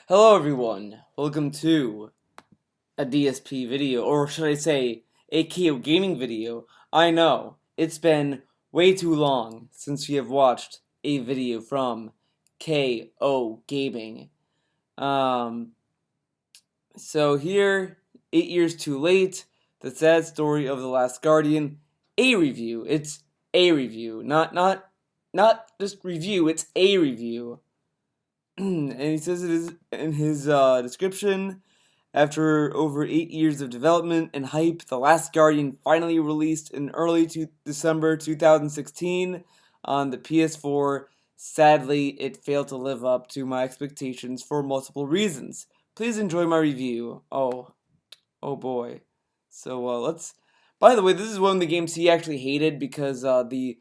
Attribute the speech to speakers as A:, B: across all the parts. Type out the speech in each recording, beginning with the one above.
A: Hello everyone, welcome to a DSP video, or should I say, a KOGaming video. I know, it's been way too long since we have watched a video from KOGaming. Um, so here, 8 years too late, the sad story of The Last Guardian, a review. It's a review, not just review, it's a review. And he says it is in his description. After over 8 years of development and hype, The Last Guardian finally released in early December 2016 on the PS4. Sadly, it failed to live up to my expectations for multiple reasons. Please enjoy my review. Oh boy. So let's. By the way, this is one of the games he actually hated because the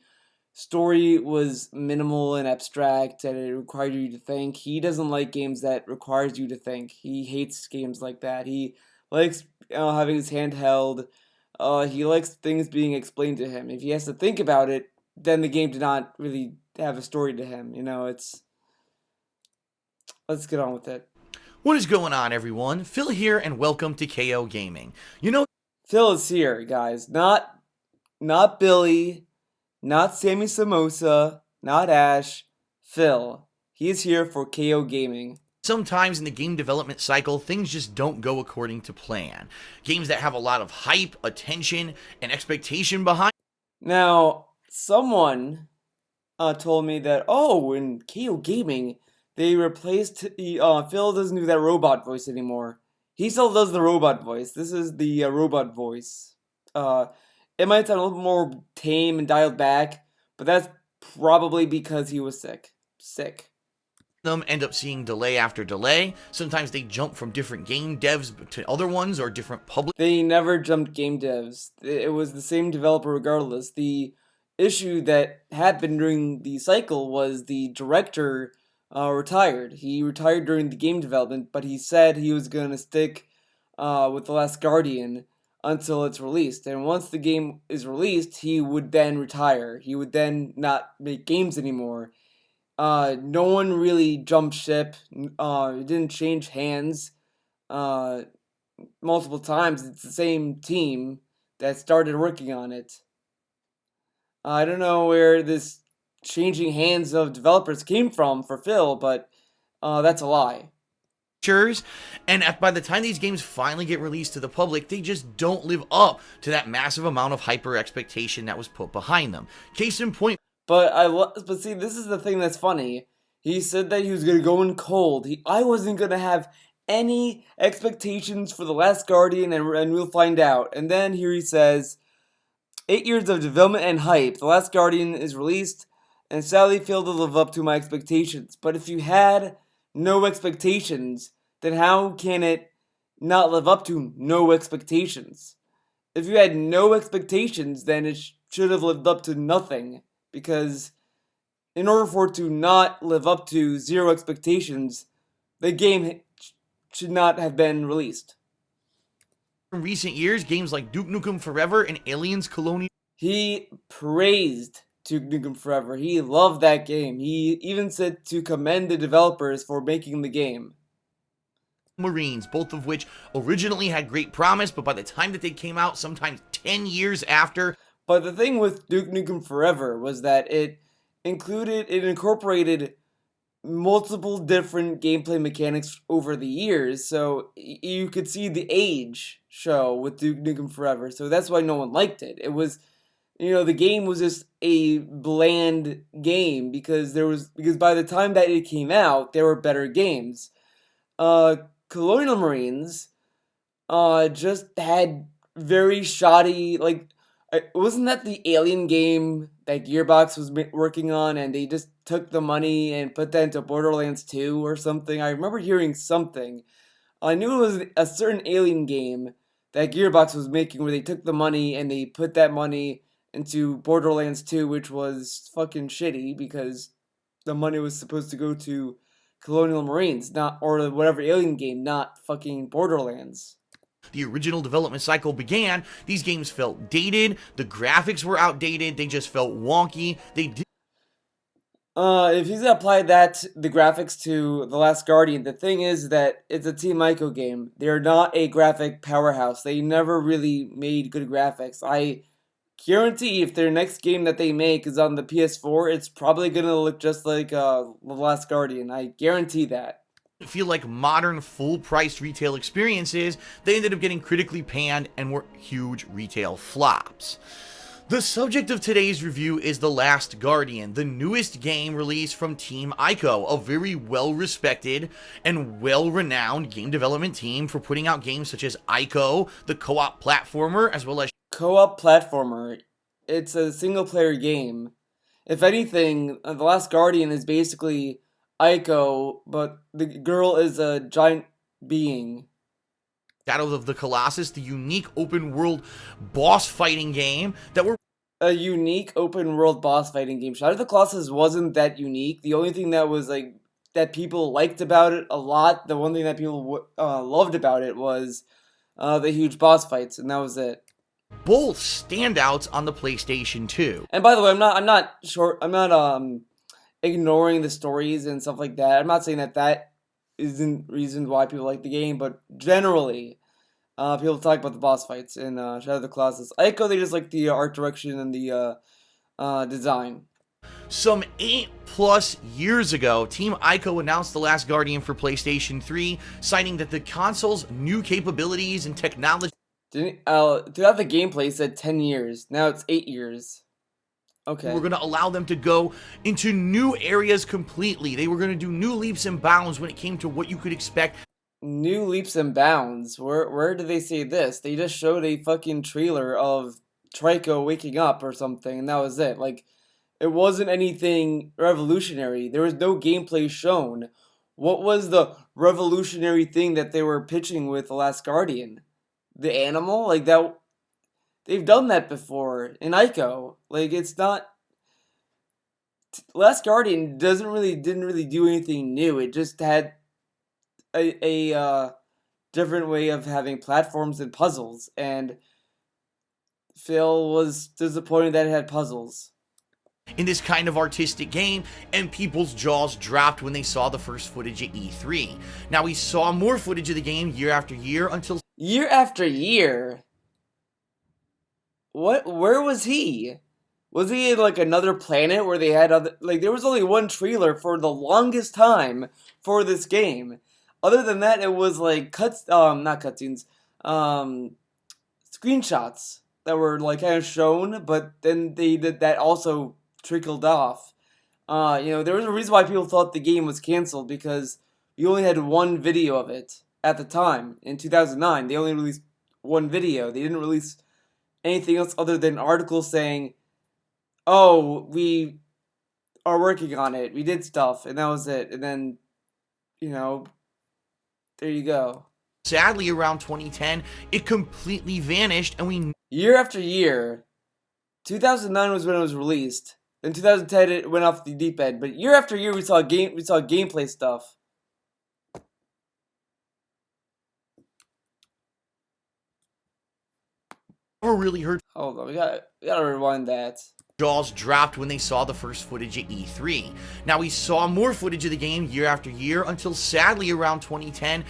A: story was minimal and abstract and it required you to think. He doesn't like games that requires you to think. He hates games like that. He likes having his hand held. He likes things being explained to him. If he has to think about it, then the game did not really have a story to him. Let's get on with it.
B: What is going on, everyone? Phil here, and welcome to KOGaming.
A: Phil is here, guys. Not Billy, not Sammy Samosa, not Ash. Phil. He is here for KOGaming.
B: Sometimes in the game development cycle, things just don't go according to plan. Games that have a lot of hype, attention, and expectation behind.
A: Now, someone told me that, in KOGaming, they replaced Phil doesn't do that robot voice anymore. He still does the robot voice. This is the robot voice. It might sound a little more tame and dialed back, but that's probably because he was sick.
B: Them end up seeing delay after delay. Sometimes they jump from different game devs to other ones or different public.
A: They never jumped game devs. It was the same developer regardless. The issue that happened during the cycle was the director retired. He retired during the game development, but he said he was going to stick with The Last Guardian until it's released. And once the game is released, he would then retire. He would then not make games anymore. No one really jumped ship. It didn't change hands multiple times. It's the same team that started working on it. I don't know where this changing hands of developers came from for Phil, but that's a lie.
B: And by the time these games finally get released to the public, they just don't live up to that massive amount of hyper expectation that was put behind them. Case in point.
A: But see, this is the thing that's funny. He said that he was gonna go in cold. I wasn't gonna have any expectations for The Last Guardian, and we'll find out. And then here he says, 8 years of development and hype. The Last Guardian is released, and sadly failed to live up to my expectations. But if you had no expectations, then how can it not live up to no expectations? If you had no expectations, then it should have lived up to nothing. Because in order for it to not live up to zero expectations, the game should not have been released.
B: In recent years, games like Duke Nukem Forever and Aliens Colonial.
A: He praised Duke Nukem Forever. He loved that game. He even said to commend the developers for making the game.
B: Marines, both of which originally had great promise, but by the time that they came out, sometimes 10 years after.
A: But the thing with Duke Nukem Forever was that it incorporated multiple different gameplay mechanics over the years, so you could see the age show with Duke Nukem Forever. So that's why no one liked it. It was, the game was just a bland game because by the time that it came out, there were better games. Colonial Marines just had very shoddy, wasn't that the Alien game that Gearbox was working on, and they just took the money and put that into Borderlands 2 or something? I remember hearing something. I knew it was a certain Alien game that Gearbox was making where they took the money and they put that money into Borderlands 2, which was fucking shitty because the money was supposed to go to Colonial Marines, or whatever Alien game, not fucking Borderlands.
B: The original development cycle began, these games felt dated, the graphics were outdated, they just felt wonky,
A: If he's gonna apply the graphics to The Last Guardian, the thing is that it's a Team Ico game. They're not a graphic powerhouse. They never really made good graphics. I guarantee if their next game that they make is on the PS4, it's probably gonna look just like The Last Guardian. I guarantee that.
B: Feel like modern full-priced retail experiences, they ended up getting critically panned and were huge retail flops. The subject of today's review is The Last Guardian, the newest game released from Team Ico, a very well-respected and well-renowned game development team for putting out games such as Ico, the co-op platformer, as well as
A: Co-op platformer. It's a single-player game. If anything, The Last Guardian is basically Ico, but the girl is a giant being.
B: Shadows of the Colossus, the unique open-world boss fighting game that were
A: A unique open world boss fighting game. Shadow of the Colossus wasn't that unique. The only thing that was like that people liked about it a lot, the one thing that people loved about it was the huge boss fights, and that was it.
B: both standouts on the PlayStation 2.
A: And by the way, I'm not ignoring the stories and stuff like that. I'm not saying that isn't reason why people like the game, but generally, people talk about the boss fights in Shadow of the Colossus. Ico, they just like the art direction and the design.
B: Some 8+ years ago, Team Ico announced The Last Guardian for PlayStation 3, citing that the console's new capabilities and technology
A: Throughout the gameplay, it said 10 years. Now it's 8 years. Okay.
B: were going to allow them to go into new areas completely. They were going to do new leaps and bounds when it came to what you could expect.
A: New leaps and bounds. Where did they say this? They just showed a fucking trailer of Trico waking up or something, and that was it. Like, it wasn't anything revolutionary. There was no gameplay shown. What was the revolutionary thing that they were pitching with The Last Guardian? The animal? Like, that. They've done that before in Ico. Like, it's not. Last Guardian didn't really do anything new. It just had a different way of having platforms and puzzles, and Phil was disappointed that it had puzzles.
B: In this kind of artistic game, and people's jaws dropped when they saw the first footage at E3. Now, we saw more footage of the game year after year until
A: Year after year? Where was he? Was he in like another planet where they had other, like there was only one trailer for the longest time for this game. Other than that, it was like not cutscenes, screenshots that were like kind of shown, but then that also trickled off. There was a reason why people thought the game was canceled because you only had one video of it at the time in 2009. They only released one video. They didn't release anything else other than articles saying, "Oh, we are working on it. We did stuff," and that was it. And then, there you go.
B: sadly around 2010, it completely vanished, and we
A: Year after year, 2009 was when it was released. In 2010, it went off the deep end. But year after year, we saw gameplay stuff.
B: never really heard.
A: Hold on, we gotta rewind that.
B: Jaws dropped when they saw the first footage at E3. Now, we saw more footage of the game year after year until sadly around 2010.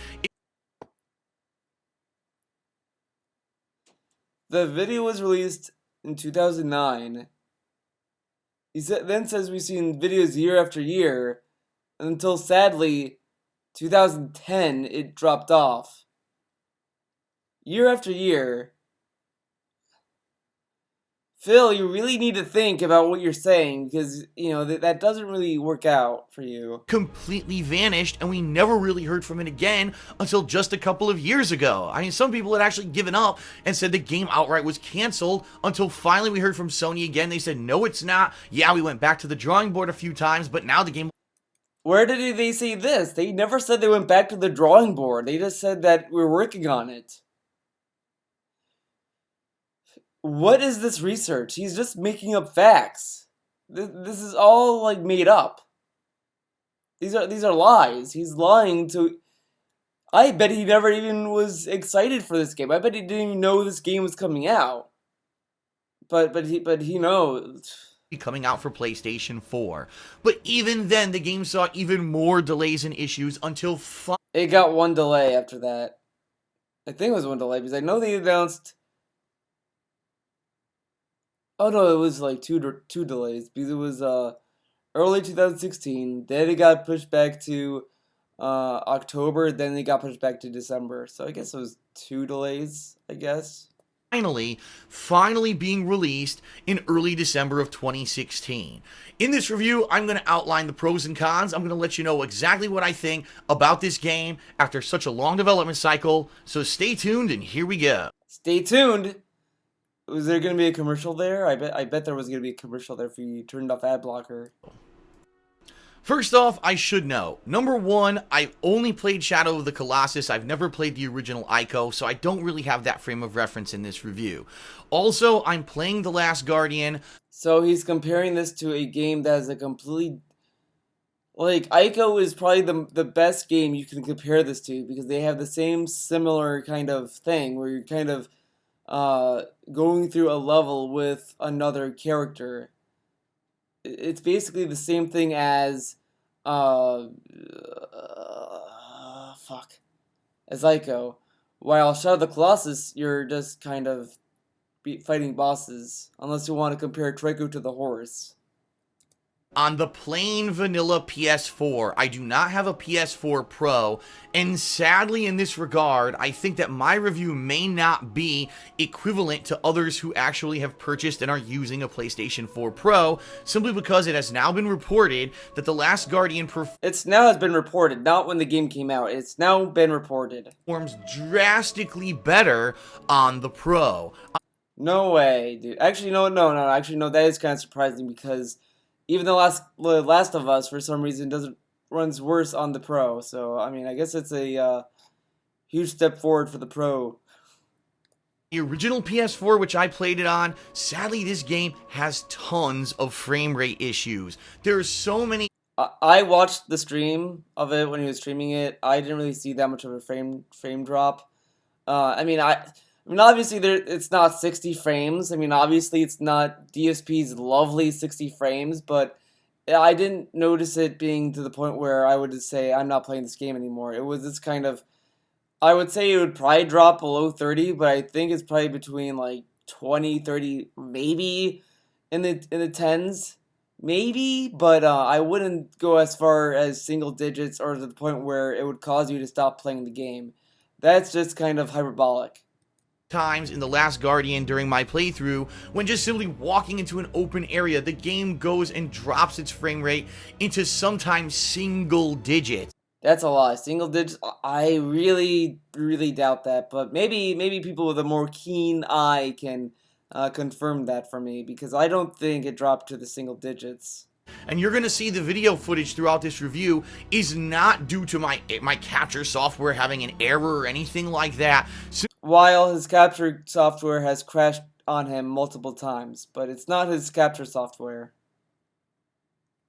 A: The video was released in 2009. Then says we've seen videos year after year until sadly 2010 it dropped off. Year after year. Phil, you really need to think about what you're saying because, that doesn't really work out for you.
B: Completely vanished, and we never really heard from it again until just a couple of years ago. I mean, some people had actually given up and said the game outright was canceled until finally we heard from Sony again. They said, no, it's not. Yeah, we went back to the drawing board a few times, but now the game...
A: Where did they say this? They never said they went back to the drawing board. They just said that we're working on it. What is this research? He's just making up facts. This is all like made up. These are lies. He's lying to. I bet he never even was excited for this game. I bet he didn't even know this game was coming out. But he knows.
B: coming out for PlayStation 4. But even then, the game saw even more delays and issues until
A: it got one delay after that. I think it was one delay because I know they announced. Oh no, it was like two delays because it was early 2016. Then it got pushed back to October. Then it got pushed back to December. So I guess it was two delays. I guess.
B: finally being released in early December of 2016. In this review, I'm going to outline the pros and cons. I'm going to let you know exactly what I think about this game after such a long development cycle. So stay tuned, and here we go.
A: Stay tuned. Was there going to be a commercial there? I bet there was going to be a commercial there if you turned off ad blocker.
B: First off, I should know. Number one, I've only played Shadow of the Colossus. I've never played the original Ico, so I don't really have that frame of reference in this review. Also, I'm playing The Last Guardian.
A: So he's comparing this to a game that is a completely... Like, Ico is probably the best game you can compare this to because they have the same similar kind of thing where you're kind of going through a level with another character. It's basically the same thing as as Ico. While Shadow of the Colossus, you're just kind of fighting bosses, unless you want to compare Trico to the horse.
B: On the plain vanilla PS4, I do not have a PS4 Pro, and sadly in this regard, I think that my review may not be equivalent to others who actually have purchased and are using a PlayStation 4 Pro, simply because it has now been reported that The Last Guardian
A: It's now has been reported, not when the game came out. It's now been reported.
B: Performs drastically better on the Pro.
A: No way, dude. Actually, no. Actually, no, that is kind of surprising because even the Last of Us, for some reason, runs worse on the Pro. So, I mean, I guess it's a huge step forward for the Pro.
B: The original PS4, which I played it on, sadly, this game has tons of frame rate issues. There's so many...
A: I watched the stream of it when he was streaming it. I didn't really see that much of a frame drop. I mean, obviously, it's not 60 frames. I mean, obviously, it's not DSP's lovely 60 frames, but I didn't notice it being to the point where I would just say, I'm not playing this game anymore. It was this kind of... I would say it would probably drop below 30, but I think it's probably between, like, 20, 30, maybe in the 10s. Maybe, but I wouldn't go as far as single digits or to the point where it would cause you to stop playing the game. That's just kind of hyperbolic.
B: Times in The Last Guardian during my playthrough when just simply walking into an open area, the game goes and drops its frame rate into sometimes single digits.
A: That's a lot. Single digits? I really, really doubt that, but maybe people with a more keen eye can confirm that for me, because I don't think it dropped to the single digits.
B: And you're going to see the video footage throughout this review is not due to my capture software having an error or anything like that.
A: While his capture software has crashed on him multiple times, but it's not his capture software.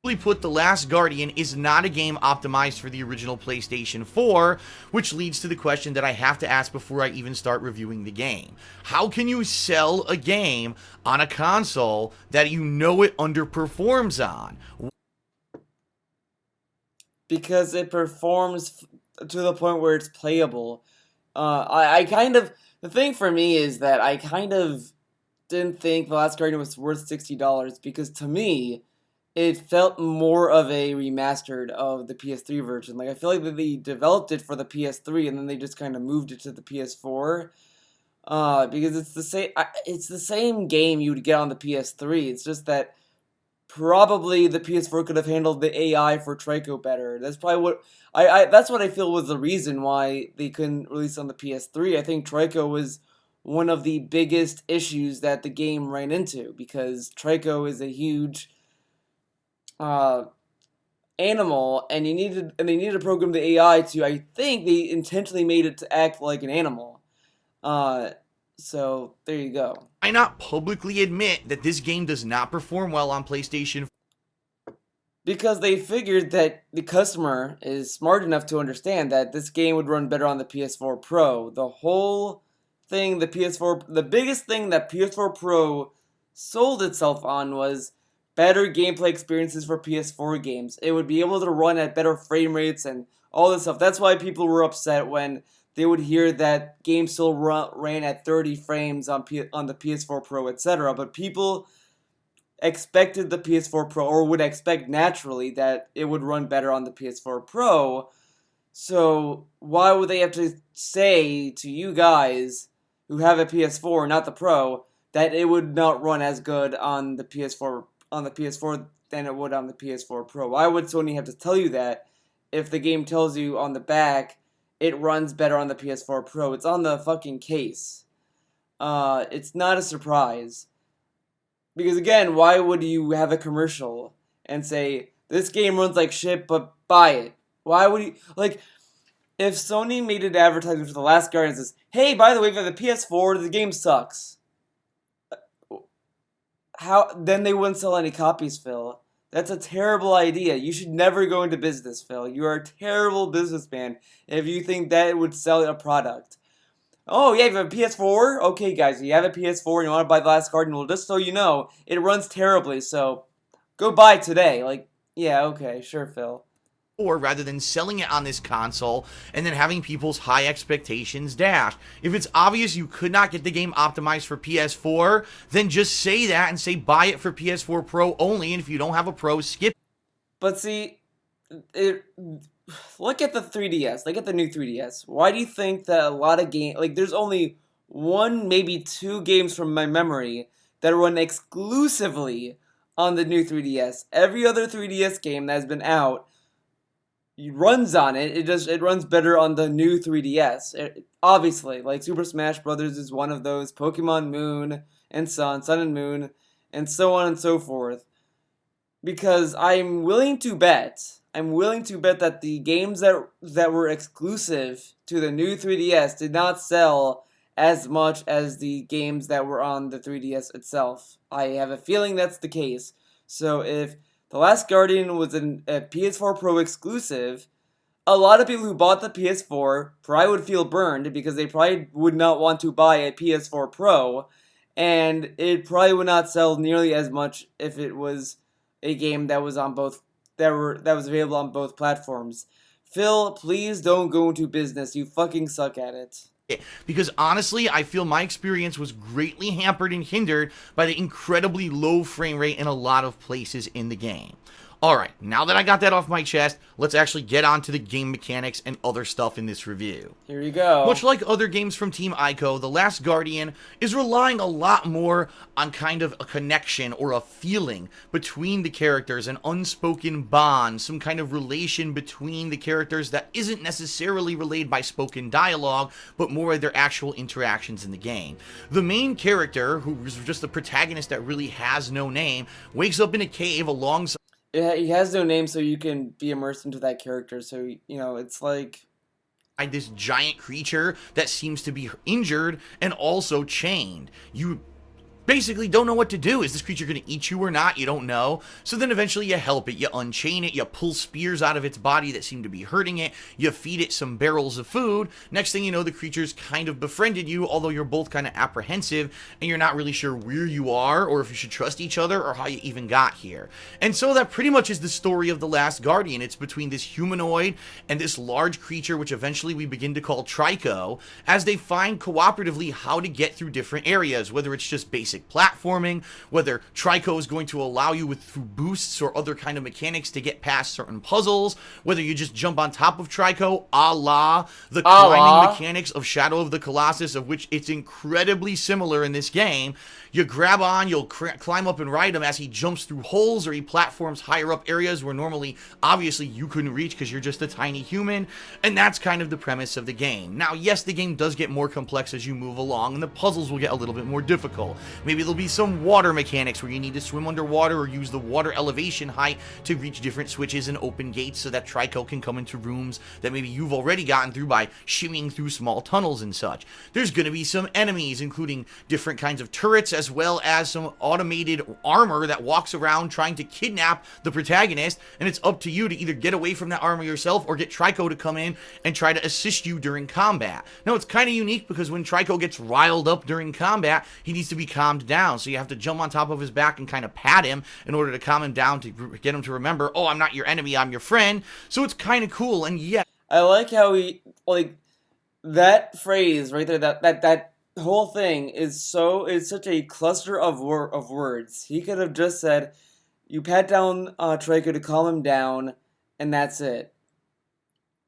B: Simply put, The Last Guardian is not a game optimized for the original PlayStation 4, which leads to the question that I have to ask before I even start reviewing the game. How can you sell a game on a console that you know it underperforms on?
A: Because it performs to the point where it's playable. The thing for me is that I kind of didn't think The Last Guardian was worth $60 because to me, it felt more of a remastered of the PS3 version. Like, I feel like that they developed it for the PS3 and then they just kind of moved it to the PS4. Because it's the same game you would get on the PS3. It's just that probably the PS4 could have handled the AI for Trico better. That's probably what that's what I feel was the reason why they couldn't release on the PS3. I think Trico was one of the biggest issues that the game ran into because Trico is a huge animal, and they needed to program the AI to. I think they intentionally made it to act like an animal. So there you go.
B: Why not publicly admit that this game does not perform well on PlayStation?
A: Because they figured that the customer is smart enough to understand that this game would run better on the PS4 Pro. The whole thing, the biggest thing that PS4 Pro sold itself on was better gameplay experiences for PS4 games. It would be able to run at better frame rates and all this stuff. That's why people were upset when they would hear that games still ran at 30 frames on the PS4 Pro, etc. But people expected the PS4 Pro, or would expect naturally that it would run better on the PS4 Pro. So why would they have to say to you guys who have a PS4, not the Pro, that it would not run as good on the PS4 than it would on the PS4 Pro? Why would Sony have to tell you that if the game tells you on the back it runs better on the PS4 Pro? It's on the fucking case. It's not a surprise. Because again, why would you have a commercial and say, this game runs like shit, but buy it? Why would you, like, if Sony made an advertisement for The Last Guardian and says, hey, by the way, for the PS4, the game sucks. Then they wouldn't sell any copies, Phil. That's a terrible idea. You should never go into business, Phil. You are a terrible businessman if you think that would sell a product. Oh, yeah, you have a PS4? Okay, guys, you have a PS4 and you want to buy The Last Guardian, well, just so you know, it runs terribly, so go buy it today. Like, yeah, okay, sure, Phil.
B: Or rather than selling it on this console and then having people's high expectations dashed. If it's obvious you could not get the game optimized for PS4, then just say that and say buy it for PS4 Pro only, and if you don't have a Pro, skip.
A: But see, look at the 3DS. Look at the new 3DS. Why do you think that a lot of games, like there's only one, maybe two games from my memory that run exclusively on the new 3DS? Every other 3DS game that has been out runs on it. It runs better on the new 3DS. Obviously, like Super Smash Brothers is one of those. Pokemon Moon and Sun and Moon, and so on and so forth. Because I'm willing to bet that the games that were exclusive to the new 3DS did not sell as much as the games that were on the 3DS itself. I have a feeling that's the case. So if The Last Guardian was a PS4 Pro exclusive, a lot of people who bought the PS4 probably would feel burned because they probably would not want to buy a PS4 Pro, and it probably would not sell nearly as much if it was a game that was was available on both platforms. Phil, please don't go into business. You fucking suck at it.
B: Because honestly, I feel my experience was greatly hampered and hindered by the incredibly low frame rate in a lot of places in the game. Alright, now that I got that off my chest, let's actually get on to the game mechanics and other stuff in this review.
A: Here you go.
B: Much like other games from Team Ico, The Last Guardian is relying a lot more on kind of a connection or a feeling between the characters, an unspoken bond, some kind of relation between the characters that isn't necessarily relayed by spoken dialogue, but more their actual interactions in the game. The main character, who is just the protagonist that really has no name, wakes up in a cave alongside...
A: He has no name, so you can be immersed into that character. So, you know, it's like
B: this giant creature that seems to be injured and also chained. You basically don't know what to do. Is this creature going to eat you or not? You don't know. So then eventually you help it. You unchain it. You pull spears out of its body that seem to be hurting it. You feed it some barrels of food. Next thing you know, the creature's kind of befriended you, although you're both kind of apprehensive and you're not really sure where you are or if you should trust each other or how you even got here. And so that pretty much is the story of The Last Guardian. It's between this humanoid and this large creature, which eventually we begin to call Trico, as they find cooperatively how to get through different areas, whether it's just basic platforming, whether Trico is going to allow you through boosts or other kind of mechanics to get past certain puzzles, whether you just jump on top of Trico, a la the climbing mechanics of Shadow of the Colossus, of which it's incredibly similar in this game. You grab on, you'll climb up and ride him as he jumps through holes or he platforms higher up areas where normally, obviously, you couldn't reach because you're just a tiny human, and that's kind of the premise of the game. Now, yes, the game does get more complex as you move along, and the puzzles will get a little bit more difficult. Maybe there'll be some water mechanics where you need to swim underwater or use the water elevation height to reach different switches and open gates so that Trico can come into rooms that maybe you've already gotten through by shimmying through small tunnels and such. There's going to be some enemies, including different kinds of turrets, as well as some automated armor that walks around trying to kidnap the protagonist, and it's up to you to either get away from that armor yourself or get Trico to come in and try to assist you during combat. Now, it's kind of unique because when Trico gets riled up during combat, he needs to be calmed calmed down. So you have to jump on top of his back and kind of pat him in order to calm him down, to get him to remember, oh, I'm not your enemy, I'm your friend. So it's kind of cool. And yeah,
A: I like how he, like, that phrase right there, that whole thing is such a cluster of words. He could have just said, you pat down Trico to calm him down, and that's it.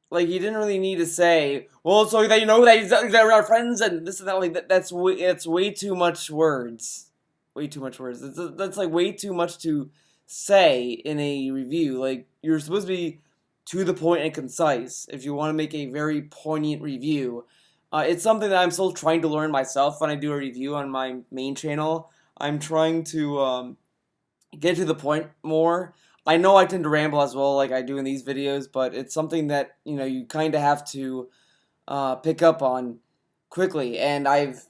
A: Like, you didn't really need to say, well, so that you know that they're our friends and this and that. Like, that's way too much words. Way too much words. That's like way too much to say in a review. Like, you're supposed to be to the point and concise if you want to make a very poignant review. It's something that I'm still trying to learn myself when I do a review on my main channel. I'm trying to get to the point more. I know I tend to ramble as well, like I do in these videos, but it's something that, you know, you kind of have to pick up on quickly. And I've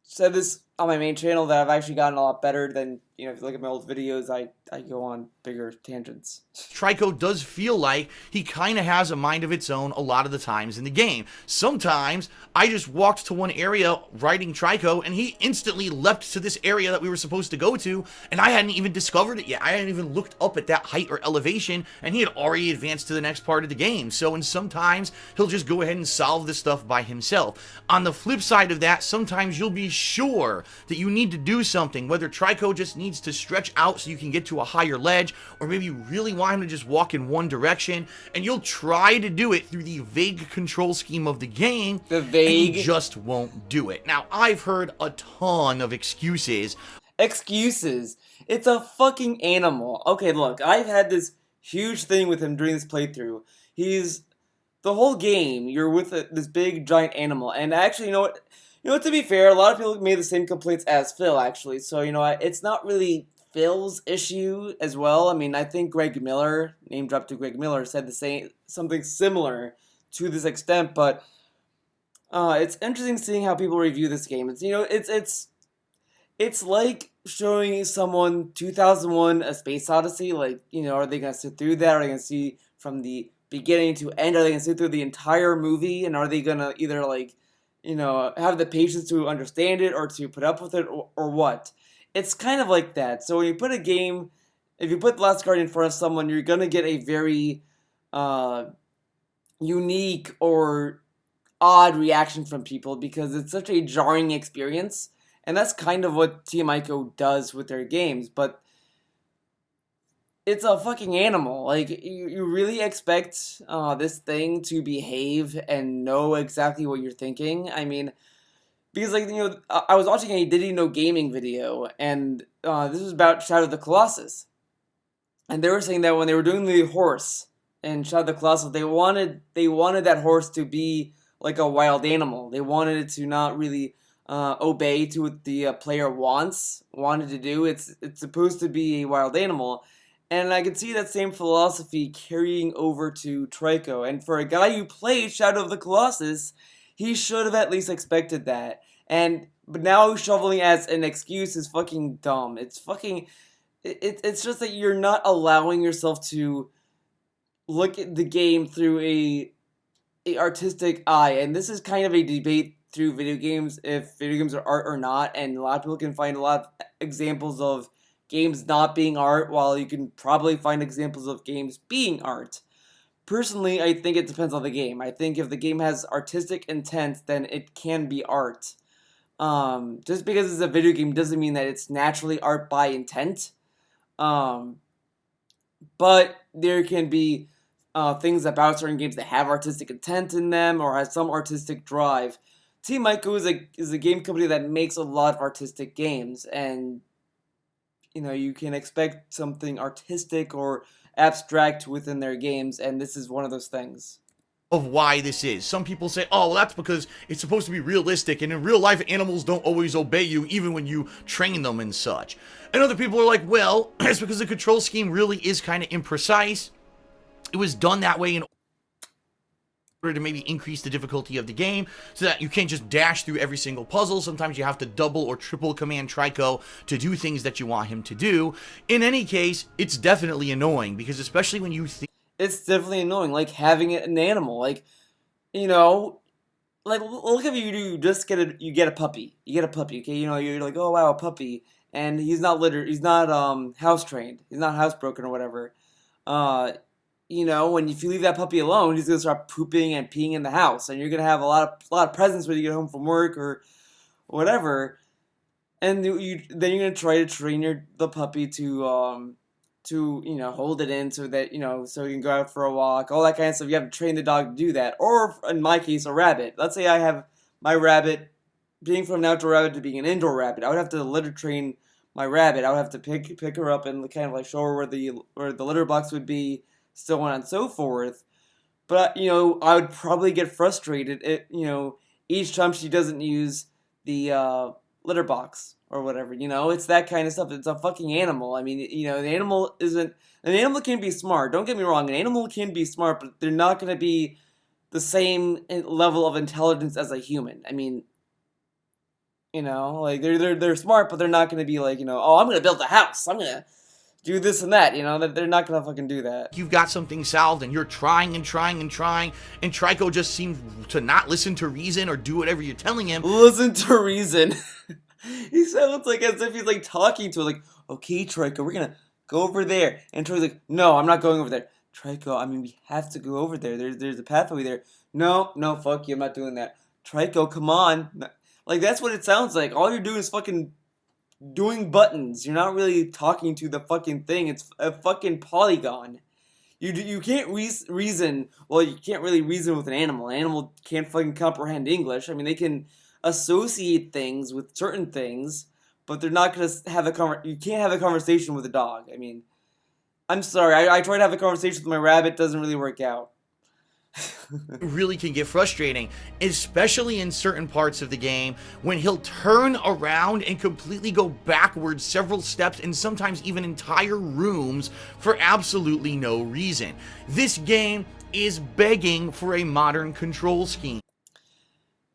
A: said this on my main channel that I've actually gotten a lot better than, you know, if you look at my old videos, I go on bigger tangents.
B: Trico does feel like he kind of has a mind of its own a lot of the times in the game. Sometimes I just walked to one area riding Trico and he instantly leapt to this area that we were supposed to go to, and I hadn't even discovered it yet. I hadn't even looked up at that height or elevation, and he had already advanced to the next part of the game. So, and sometimes he'll just go ahead and solve this stuff by himself. On the flip side of that, sometimes you'll be sure that you need to do something, whether Trico just needs to stretch out so you can get to a higher ledge, or maybe you really want him to just walk in one direction, and you'll try to do it through the vague control scheme of the game, and he just won't do it. Now, I've heard a ton of excuses.
A: Excuses. It's a fucking animal. Okay, look, I've had this huge thing with him during this playthrough. He's the whole game. You're with this big giant animal, and actually, you know what? You know, to be fair, a lot of people made the same complaints as Phil, actually. So, you know, it's not really Phil's issue as well. I mean, I think Greg Miller, name drop to Greg Miller, said the same, something similar to this extent. But it's interesting seeing how people review this game. It's, you know, it's like showing someone 2001: A Space Odyssey. Like, you know, are they gonna sit through that? Are they gonna see from the beginning to end? Are they gonna sit through the entire movie? And are they gonna either, like, you know, have the patience to understand it or to put up with it, or what? It's kind of like that. So when you put a game, if you put The Last Guardian in front of someone, you're going to get a very unique or odd reaction from people because it's such a jarring experience. And that's kind of what Team Ico does with their games. But it's a fucking animal. Like, you really expect this thing to behave and know exactly what you're thinking? I mean, because, like, you know, I was watching a KOGaming video, and this was about Shadow of the Colossus. And they were saying that when they were doing the horse in Shadow of the Colossus, they wanted that horse to be like a wild animal. They wanted it to not really obey to what the player wanted to do. It's supposed to be a wild animal. And I could see that same philosophy carrying over to Trico. And for a guy who played Shadow of the Colossus, he should have at least expected that. But now shoveling as an excuse is fucking dumb. It's fucking... It's just that you're not allowing yourself to look at the game through a artistic eye. And this is kind of a debate through video games, if video games are art or not. And a lot of people can find a lot of examples of games not being art, while you can probably find examples of games being art. Personally, I think it depends on the game. I think if the game has artistic intent, then it can be art. Just because it's a video game doesn't mean that it's naturally art by intent. But there can be things about certain games that have artistic intent in them or has some artistic drive. Team Ico is a game company that makes a lot of artistic games, and you know, you can expect something artistic or abstract within their games, and this is one of those things.
B: Of why this is. Some people say, oh, well, that's because it's supposed to be realistic, and in real life, animals don't always obey you, even when you train them and such. And other people are like, well, it's because the control scheme really is kind of imprecise. It was done that way in order to maybe increase the difficulty of the game, so that you can't just dash through every single puzzle. Sometimes you have to double or triple command Trico to do things that you want him to do. In any case, it's definitely annoying, because especially when you think...
A: It's definitely annoying, like having an animal. Like, you know, like look if you just get a puppy. You get a puppy, okay? You know, you're like, oh wow, a puppy, and he's not he's not house trained, he's not housebroken or whatever. Uh, you know, when if you leave that puppy alone, he's gonna start pooping and peeing in the house, and you're gonna have a lot of presents when you get home from work or whatever. And then you're gonna try to train the puppy to you know hold it in so that you know so you can go out for a walk, all that kind of stuff. You have to train the dog to do that. Or in my case, a rabbit. Let's say I have my rabbit being from an outdoor rabbit to being an indoor rabbit. I would have to litter train my rabbit. I would have to pick her up and kind of like show her where the litter box would be, so on and so forth. But you know, I would probably get frustrated. You know, each time she doesn't use the litter box or whatever. You know, it's that kind of stuff. It's a fucking animal. I mean, you know, the animal isn't. An animal can be smart. Don't get me wrong. An animal can be smart, but they're not going to be the same level of intelligence as a human. I mean, you know, like they're smart, but they're not going to be like, you know, oh, I'm going to build a house. I'm going to do this and that. You know, they're not going to fucking do that.
B: You've got something solved and you're trying and trying and trying, and Trico just seems to not listen to reason or do whatever you're telling him.
A: Listen to reason. He sounds like as if he's like talking to it, like, okay, Trico, we're gonna go over there. And Troy's like, no, I'm not going over there. Trico, I mean, we have to go over there. There's a pathway there. No, fuck you, I'm not doing that. Trico, come on. Like, that's what it sounds like. All you're doing is fucking doing buttons. You're not really talking to the fucking thing. It's a fucking polygon. You can't reason. Well, you can't really reason with an animal. An animal can't fucking comprehend English. I mean, they can associate things with certain things, but they're not gonna have you can't have a conversation with a dog. I mean, I'm sorry. I tried to have a conversation with my rabbit. Doesn't really work out.
B: Really can get frustrating, especially in certain parts of the game when he'll turn around and completely go backwards several steps and sometimes even entire rooms for absolutely no reason. This game is begging for a modern control scheme.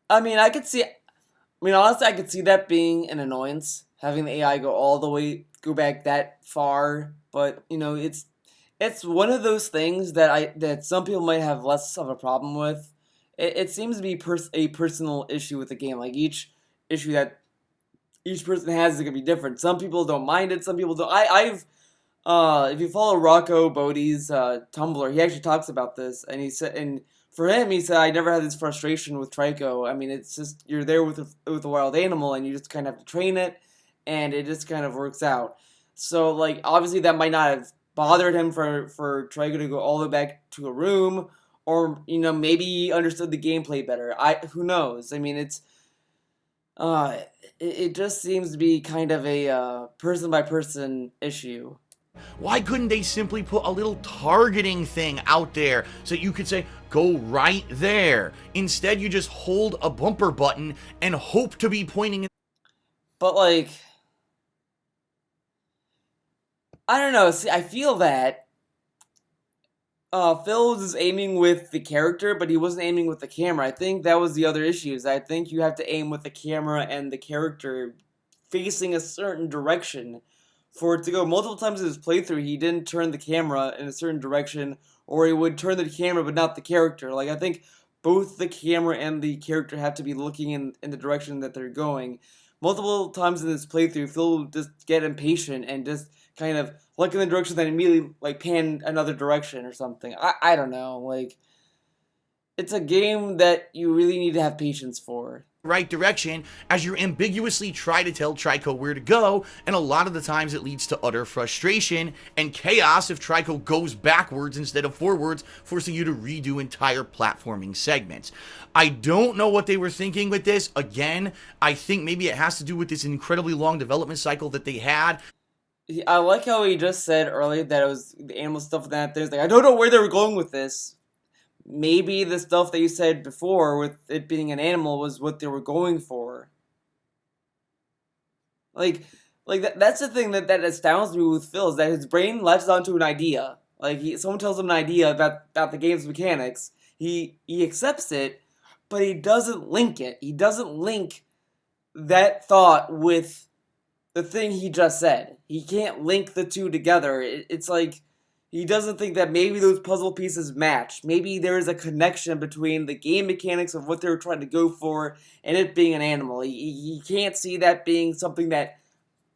A: I mean, honestly, I could see that being an annoyance, having the AI go back that far. But you know, it's one of those things that some people might have less of a problem with. It seems to be a personal issue with the game. Like each issue that each person has is gonna be different. Some people don't mind it. Some people don't. I've if you follow Rocco Bodie's Tumblr, he actually talks about this, and he said, and for him, he said, I never had this frustration with Trico. I mean, it's just you're there with a wild animal, and you just kind of have to train it, and it just kind of works out. So, like, obviously, that might not have bothered him for Trico to go all the way back to a room, or you know, maybe he understood the gameplay better. Who knows? I mean, uh, it just seems to be kind of a person by person issue.
B: Why couldn't they simply put a little targeting thing out there so you could say, go right there? Instead, you just hold a bumper button and hope to be pointing.
A: But, like, I don't know. See, I feel that Phil was aiming with the character, but he wasn't aiming with the camera. I think that was the other issue. I think you have to aim with the camera and the character facing a certain direction for it to go. Multiple times in his playthrough, he didn't turn the camera in a certain direction, or he would turn the camera but not the character. Like, I think both the camera and the character have to be looking in the direction that they're going. Multiple times in this playthrough, Phil would just get impatient and just kind of look in the direction that immediately, like, pan another direction or something. I don't know. Like, it's a game that you really need to have patience for.
B: Right direction as you ambiguously try to tell Trico where to go, and a lot of the times it leads to utter frustration and chaos if Trico goes backwards instead of forwards, forcing you to redo entire platforming segments. I don't know what they were thinking with this. Again, I think maybe it has to do with this incredibly long development cycle that they had.
A: I like how he just said earlier that it was the animal stuff that there's like, I don't know where they were going with this. Maybe the stuff that you said before with it being an animal was what they were going for. Like that's the thing that astounds me with Phil, is that his brain latches onto an idea. Like, someone tells him an idea about the game's mechanics. He accepts it, but he doesn't link it. He doesn't link that thought with the thing he just said. He can't link the two together. It's like he doesn't think that maybe those puzzle pieces match. Maybe there is a connection between the game mechanics of what they were trying to go for and it being an animal. He can't see that being something that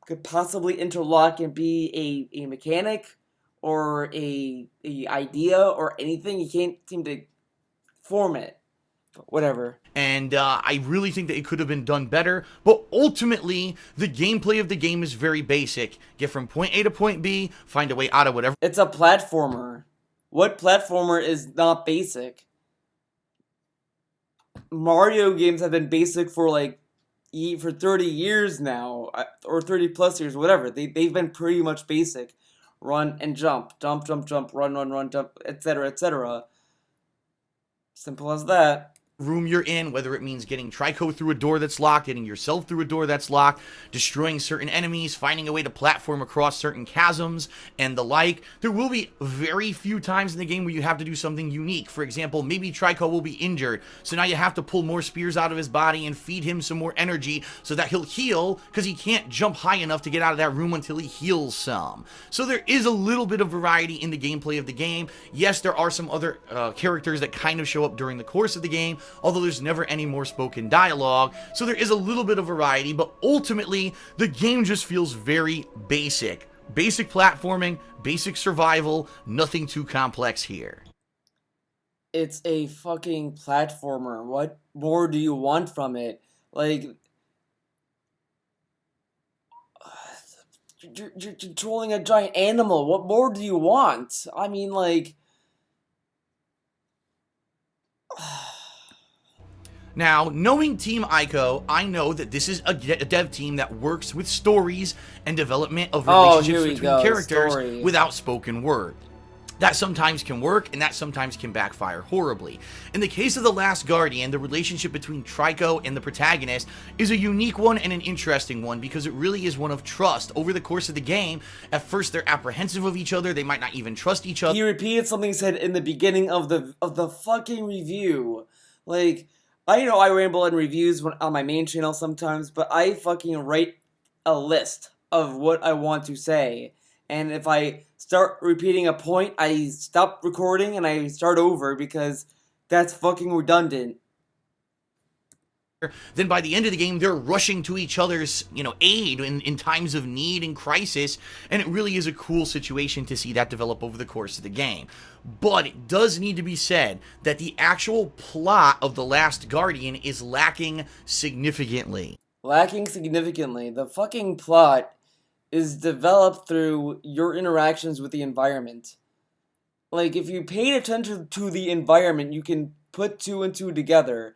A: could possibly interlock and be a mechanic or a idea or anything. He can't seem to form it. But whatever.
B: And I really think that it could have been done better. But ultimately, the gameplay of the game is very basic. Get from point A to point B, find a way out of whatever.
A: It's a platformer. What platformer is not basic? Mario games have been basic for like for 30 years now, or 30 plus years, whatever. They've been pretty much basic. Run and jump, jump, jump, jump, run, jump, etc., etc. Simple as that.
B: Room you're in, whether it means getting Trico through a door that's locked, getting yourself through a door that's locked, destroying certain enemies, finding a way to platform across certain chasms, and the like. There will be very few times in the game where you have to do something unique. For example, maybe Trico will be injured, so now you have to pull more spears out of his body and feed him some more energy so that he'll heal, because he can't jump high enough to get out of that room until he heals some. So there is a little bit of variety in the gameplay of the game. Yes, there are some other characters that kind of show up during the course of the game, although there's never any more spoken dialogue, so there is a little bit of variety, but ultimately, the game just feels very basic. Basic platforming, basic survival, nothing too complex here.
A: It's a fucking platformer. What more do you want from it? Like, you're controlling a giant animal. What more do you want? I mean, like...
B: Now, knowing Team Ico, I know that this is a dev team that works with stories and development of relationships between characters without spoken word. That sometimes can work, and that sometimes can backfire horribly. In the case of The Last Guardian, the relationship between Trico and the protagonist is a unique one and an interesting one because it really is one of trust. Over the course of the game, at first they're apprehensive of each other, they might not even trust each other.
A: He repeated something he said in the beginning of the fucking review. Like, I know I ramble in reviews on my main channel sometimes, but I fucking write a list of what I want to say. And if I start repeating a point, I stop recording and I start over because that's fucking redundant.
B: Then by the end of the game, they're rushing to each other's, aid in times of need and crisis, and it really is a cool situation to see that develop over the course of the game. But it does need to be said that the actual plot of The Last Guardian is lacking significantly.
A: The fucking plot is developed through your interactions with the environment. Like, if you paid attention to the environment, you can put two and two together.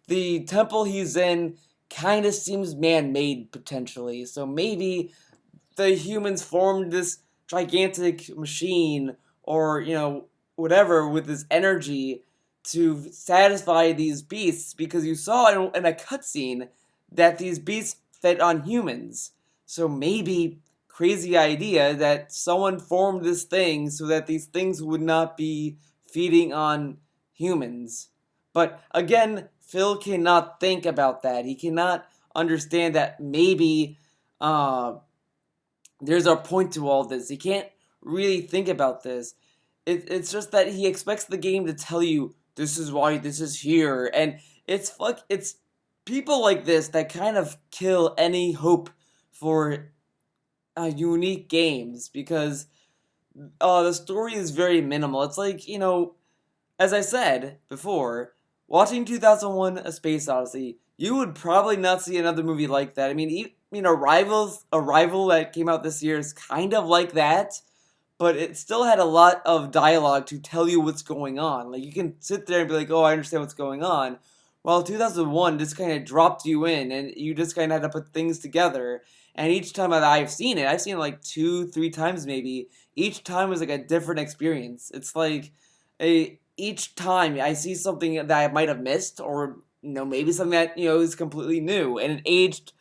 A: The temple he's in kind of seems man-made, potentially. So maybe the humans formed this gigantic machine, or, whatever, with this energy to satisfy these beasts, because you saw in a cutscene that these beasts fed on humans. So maybe, crazy idea, that someone formed this thing so that these things would not be feeding on humans. But again, Phil cannot think about that. He cannot understand that maybe there's a point to all this. He can't really think about this. It's just that he expects the game to tell you, this is why this is here. And it's people like this that kind of kill any hope for unique games, because the story is very minimal. It's like, as I said before, watching 2001: A Space Odyssey, you would probably not see another movie like that. I mean, Arrival that came out this year is kind of like that, but it still had a lot of dialogue to tell you what's going on. Like, you can sit there and be like, oh, I understand what's going on. While 2001 just kind of dropped you in, and you just kind of had to put things together. And each time that I've seen it like 2-3 times maybe. Each time was like a different experience. It's like each time I see something that I might have missed, or maybe something that is completely new, and it aged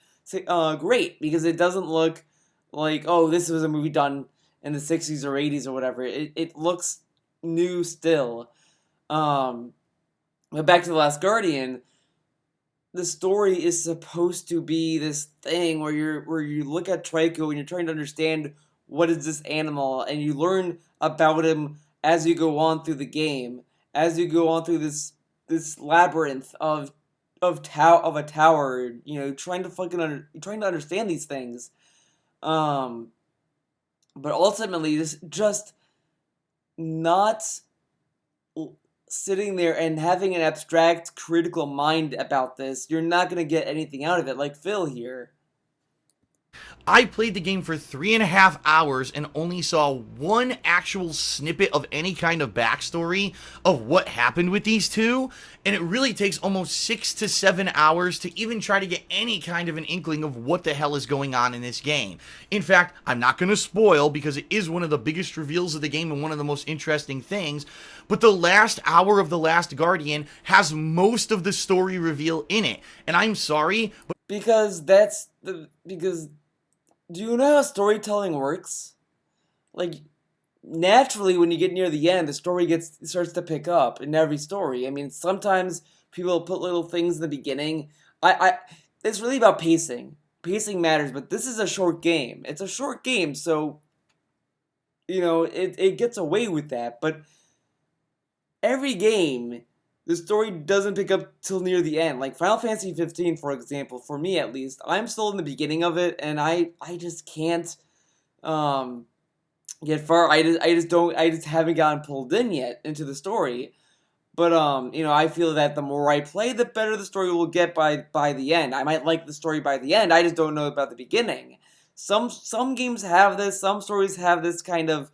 A: great, because it doesn't look like, oh, this was a movie done in the 60s or 80s or whatever. It looks new still. But back to The Last Guardian, the story is supposed to be this thing where you look at Trico and you're trying to understand what is this animal, and you learn about him as you go on through the game, as you go on through this labyrinth of a tower, trying to trying to understand these things. Um, but ultimately, this just not sitting there and having an abstract critical mind about this, you're not going to get anything out of it, like Phil here.
B: I played the game for 3.5 hours and only saw one actual snippet of any kind of backstory of what happened with these two, and it really takes almost 6 to 7 hours to even try to get any kind of an inkling of what the hell is going on in this game. In fact, I'm not going to spoil because it is one of the biggest reveals of the game and one of the most interesting things, but the last hour of The Last Guardian has most of the story reveal in it, and I'm sorry, but
A: because do you know how storytelling works? Like, naturally, when you get near the end, the story starts to pick up in every story. I mean, sometimes people put little things in the beginning. It's really about pacing. Pacing matters, but this is a short game. It's a short game, so it gets away with that. But every game, the story doesn't pick up till near the end. Like Final Fantasy 15, for example, for me at least, I'm still in the beginning of it, and I just can't get far. I just haven't gotten pulled in yet into the story. But I feel that the more I play, the better the story will get by the end. I might like the story by the end. I just don't know about the beginning. Some games have this. Some stories have this kind of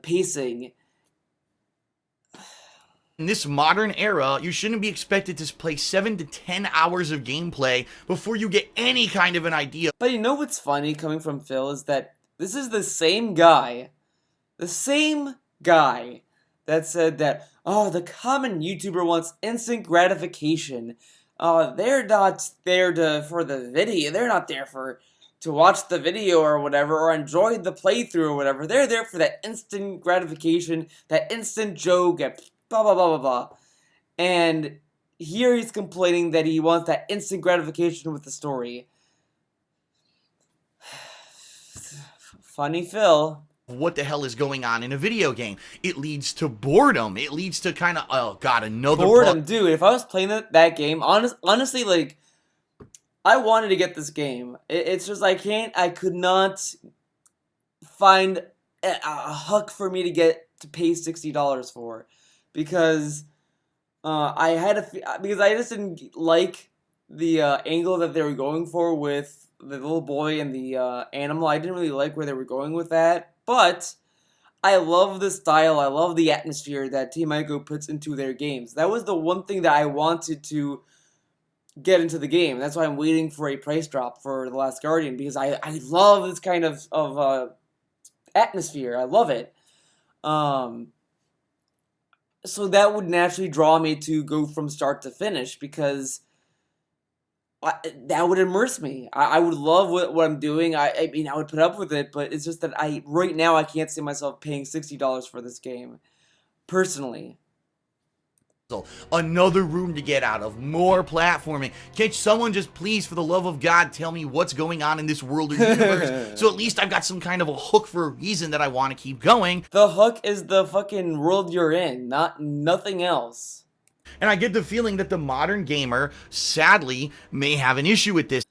A: pacing.
B: in this modern era, you shouldn't be expected to play 7 to 10 hours of gameplay before you get any kind of an idea.
A: But you know what's funny coming from Phil is that this is the same guy that said that, oh, the common YouTuber wants instant gratification. They're not there for the video. They're not there to watch the video or whatever, or enjoy the playthrough or whatever. They're there for that instant gratification, that instant joke, and blah, blah, blah, blah, blah. And here he's complaining that he wants that instant gratification with the story. Funny Phil.
B: What the hell is going on in a video game? It leads to boredom. It leads to kind of, oh god, another
A: boredom, dude. If I was playing that game, honestly, like, I wanted to get this game. It's just I could not find a hook for me to pay $60 for, because because I just didn't like the angle that they were going for with the little boy and the animal. I didn't really like where they were going with that, but I love the style. I love the atmosphere that Team Ico puts into their games. That was the one thing that I wanted to get into the game. That's why I'm waiting for a price drop for The Last Guardian, because I love this kind of atmosphere. I love it. So that would naturally draw me to go from start to finish, because that would immerse me. I would love what I'm doing. I mean, I would put up with it, but it's just that right now I can't see myself paying $60 for this game, personally.
B: Another room to get out of, more platforming. Can't someone just please, for the love of God, tell me what's going on in this world or universe, so at least I've got some kind of a hook for a reason that I want to keep going.
A: The hook is the fucking world you're in, nothing else.
B: And I get the feeling that the modern gamer, sadly, may have an issue with this.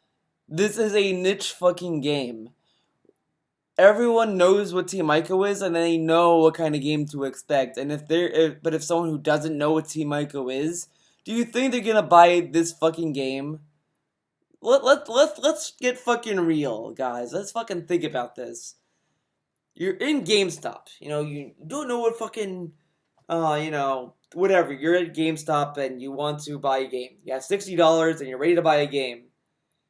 A: This is a niche fucking game. Everyone knows what Team Ico is, and they know what kind of game to expect. And if someone who doesn't know what Team Ico is, do you think they're gonna buy this fucking game? Let's get fucking real, guys. Let's fucking think about this. You're in GameStop. You don't know what fucking, whatever. You're at GameStop and you want to buy a game. You have $60 and you're ready to buy a game.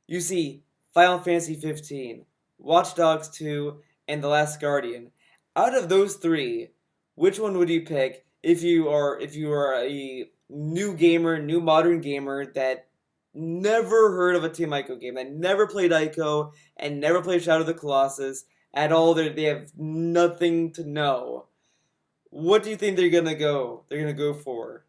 A: You see Final Fantasy 15. Watch Dogs 2, and The Last Guardian. Out of those three, which one would you pick if you are a new modern gamer that never heard of a Team Ico game, that never played Ico and never played Shadow of the Colossus at all? They have nothing to know. What do you think they're gonna go for?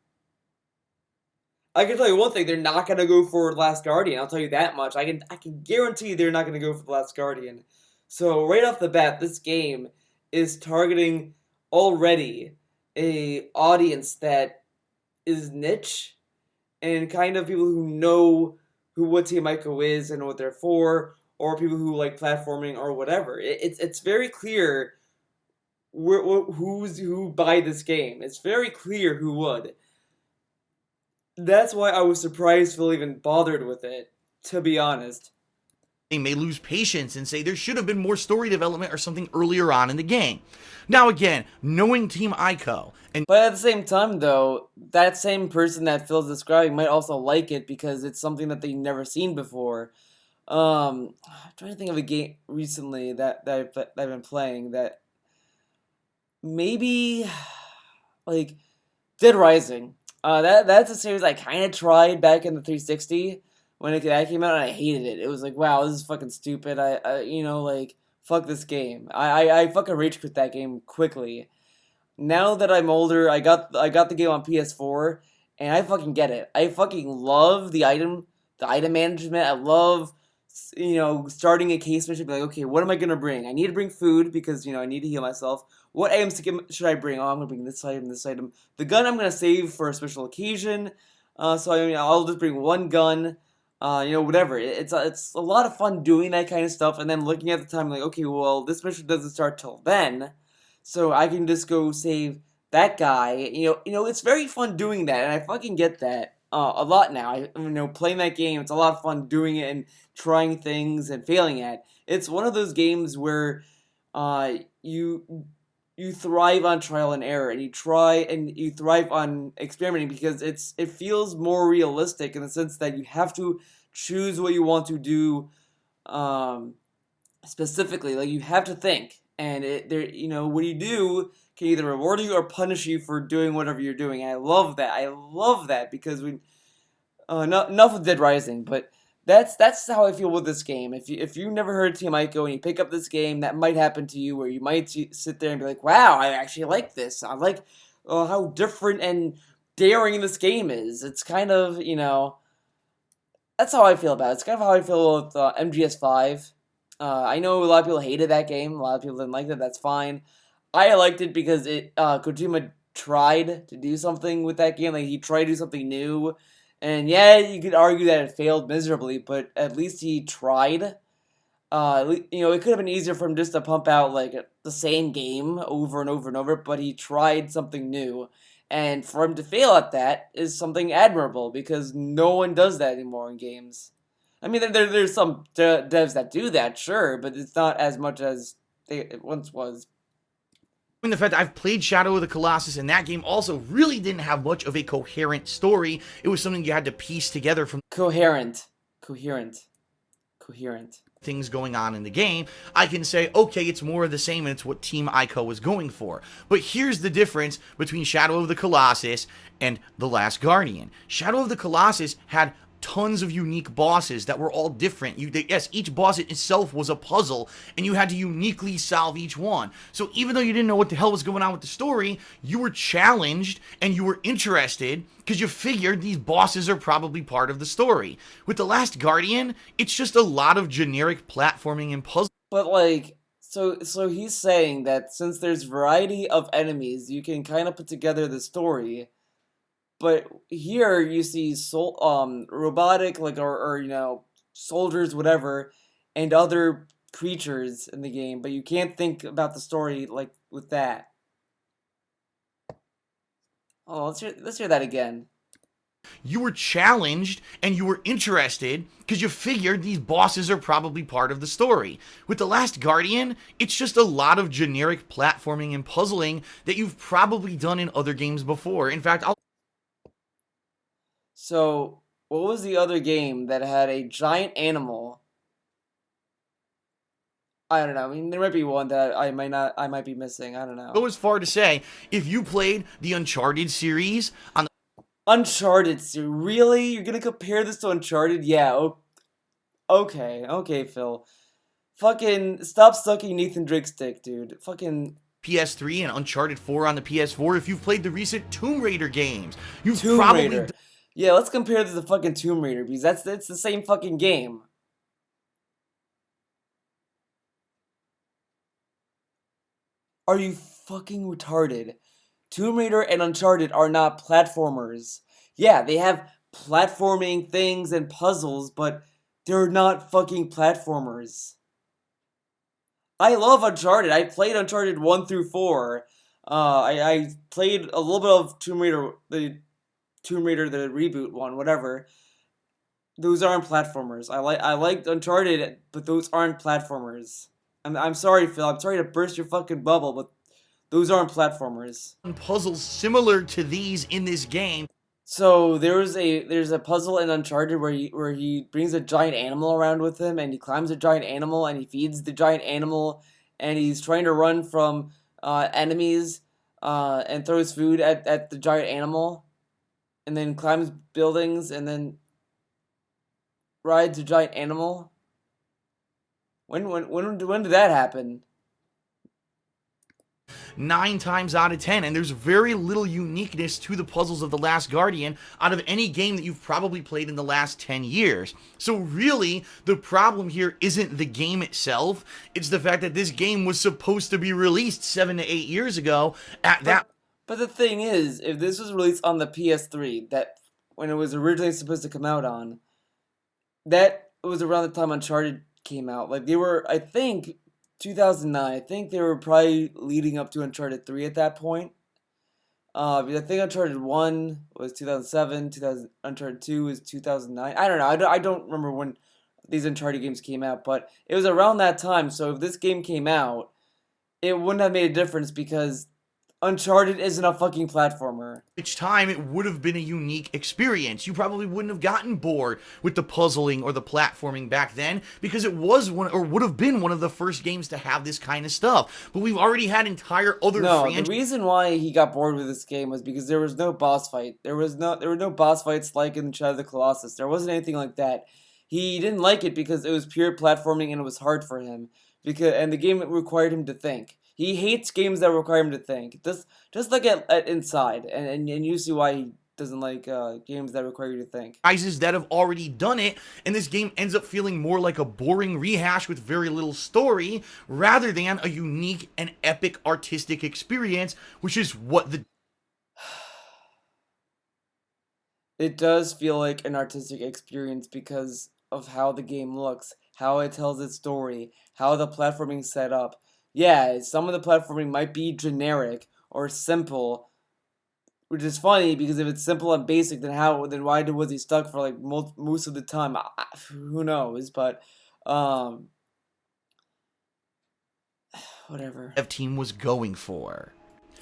A: I can tell you one thing, they're not going to go for Last Guardian. I'll tell you that much. I can guarantee they're not going to go for The Last Guardian. So right off the bat, this game is targeting already a audience that is niche and kind of people who know who what Team Ico is and what they're for, or people who like platforming or whatever. It's very clear who buy this game. It's very clear who would. That's why I was surprised Phil even bothered with it, to be honest.
B: They may lose patience and say there should have been more story development or something earlier on in the game. Now again, knowing Team Ico and
A: But at the same time, though, that same person that Phil's describing might also like it because it's something that they've never seen before. I'm trying to think of a game recently that I've been playing that maybe like Dead Rising. That's a series I kind of tried back in the 360 when that came out, and I hated it. It was like, wow, this is fucking stupid. Like fuck this game. I fucking rage quit that game quickly. Now that I'm older, I got the game on PS4, and I fucking get it. I fucking love the item management. I love starting a case mission, be like, okay, what am I gonna bring? I need to bring food because I need to heal myself. What items should I bring? Oh, I'm gonna bring this item, this item. The gun I'm gonna save for a special occasion. So I'll just bring one gun. Whatever. It's a lot of fun doing that kind of stuff, and then looking at the time like, okay, well, this mission doesn't start till then, so I can just go save that guy. It's very fun doing that, and I fucking get that a lot now. Playing that game, it's a lot of fun doing it and trying things and failing at. It's one of those games where you thrive on trial and error, and you thrive on experimenting because it feels more realistic in the sense that you have to choose what you want to do specifically. Like you have to think, and what you do can either reward you or punish you for doing whatever you're doing. And I love that. I love that because enough with Dead Rising, but that's how I feel with this game. If you never heard of Team Ico and you pick up this game, that might happen to you, where you might sit there and be like, "Wow, I actually like this. I like how different and daring this game is." It's kind of that's how I feel about it. It's kind of how I feel with MGS5. I know a lot of people hated that game. A lot of people didn't like it. That's fine. I liked it because Kojima tried to do something with that game. Like he tried to do something new. And yeah, you could argue that it failed miserably, but at least he tried. It could have been easier for him just to pump out like the same game over and over and over, but he tried something new. And for him to fail at that is something admirable because no one does that anymore in games. I mean, there's some devs that do that, sure, but it's not as much as it once was.
B: the fact that I've played Shadow of the Colossus, and that game also really didn't have much of a coherent story. It was something you had to piece together from
A: Coherent.
B: things going on in the game. I can say, okay, it's more of the same, and it's what Team Ico was going for. But here's the difference between Shadow of the Colossus and The Last Guardian. Shadow of the Colossus had tons of unique bosses that were all different. Yes, each boss itself was a puzzle, and you had to uniquely solve each one. So even though you didn't know what the hell was going on with the story, you were challenged and you were interested because you figured these bosses are probably part of the story. With The Last Guardian, it's just a lot of generic platforming and puzzle.
A: But like, so he's saying that since there's variety of enemies, you can kind of put together the story. But here you see robotic or soldiers, whatever, and other creatures in the game, but you can't think about the story like with that. Oh, let's hear that again.
B: You were challenged and you were interested because you figured these bosses are probably part of the story. With The Last Guardian, it's just a lot of generic platforming and puzzling that you've probably done in other games before. In fact,
A: So, what was the other game that had a giant animal? I don't know. I mean, there might be one that I might be missing. I don't know.
B: go as far to say, if you played the Uncharted series on the
A: Uncharted, really? You're gonna compare this to Uncharted? Yeah. Okay, Phil. Fucking stop sucking Nathan Drake's dick, dude. Fucking
B: PS3 and Uncharted 4 on the PS4, if you've played the recent Tomb Raider games, you've
A: Tomb
B: probably
A: Raider. Yeah, let's compare this to fucking Tomb Raider because it's the same fucking game. Are you fucking retarded? Tomb Raider and Uncharted are not platformers. Yeah, they have platforming things and puzzles, but they're not fucking platformers. I love Uncharted. I played Uncharted 1 through 4. I played a little bit of Tomb Raider, the reboot one, whatever. Those aren't platformers. I liked Uncharted, but those aren't platformers. I'm sorry, Phil. I'm sorry to burst your fucking bubble, but those aren't platformers.
B: Puzzles similar to these in this game.
A: So there's a puzzle in Uncharted where he brings a giant animal around with him, and he climbs a giant animal and he feeds the giant animal, and he's trying to run from enemies and throws food at the giant animal, and then climbs buildings and then rides a giant animal. When did that happen?
B: 9 times out of 10, and there's very little uniqueness to the puzzles of The Last Guardian out of any game that you've probably played in the last 10 years. So really, the problem here isn't the game itself, it's the fact that this game was supposed to be released 7 to 8 years ago
A: But the thing is, if this was released on the PS3, that when it was originally supposed to come out on, that was around the time Uncharted came out. Like, they were, I think, 2009. I think they were probably leading up to Uncharted 3 at that point. Because I think Uncharted 1 was 2007, Uncharted 2 was 2009. I don't know. I don't remember when these Uncharted games came out, but it was around that time. So if this game came out, it wouldn't have made a difference because Uncharted isn't a fucking platformer.
B: Each time it would have been a unique experience. You probably wouldn't have gotten bored with the puzzling or the platforming back then because it was one or would have been one of the first games to have this kind of stuff. But we've already had entire other
A: The reason why he got bored with this game was because there was no boss fight. There were no boss fights like in Shadow of the Colossus. There wasn't anything like that. He didn't like it because it was pure platforming and it was hard for him. And the game required him to think. He hates games that require him to think. Just like at Inside, and you see why he doesn't like games that require you to think.
B: Guys that have already done it, and this game ends up feeling more like a boring rehash with very little story, rather than a unique and epic artistic experience, which is what the...
A: It does feel like an artistic experience because of how the game looks, how it tells its story, how the platforming's set up. Yeah, some of the platforming might be generic or simple, which is funny because if it's simple and basic, then why was he stuck for like most of the time? Who knows? But whatever.
B: Team was going for.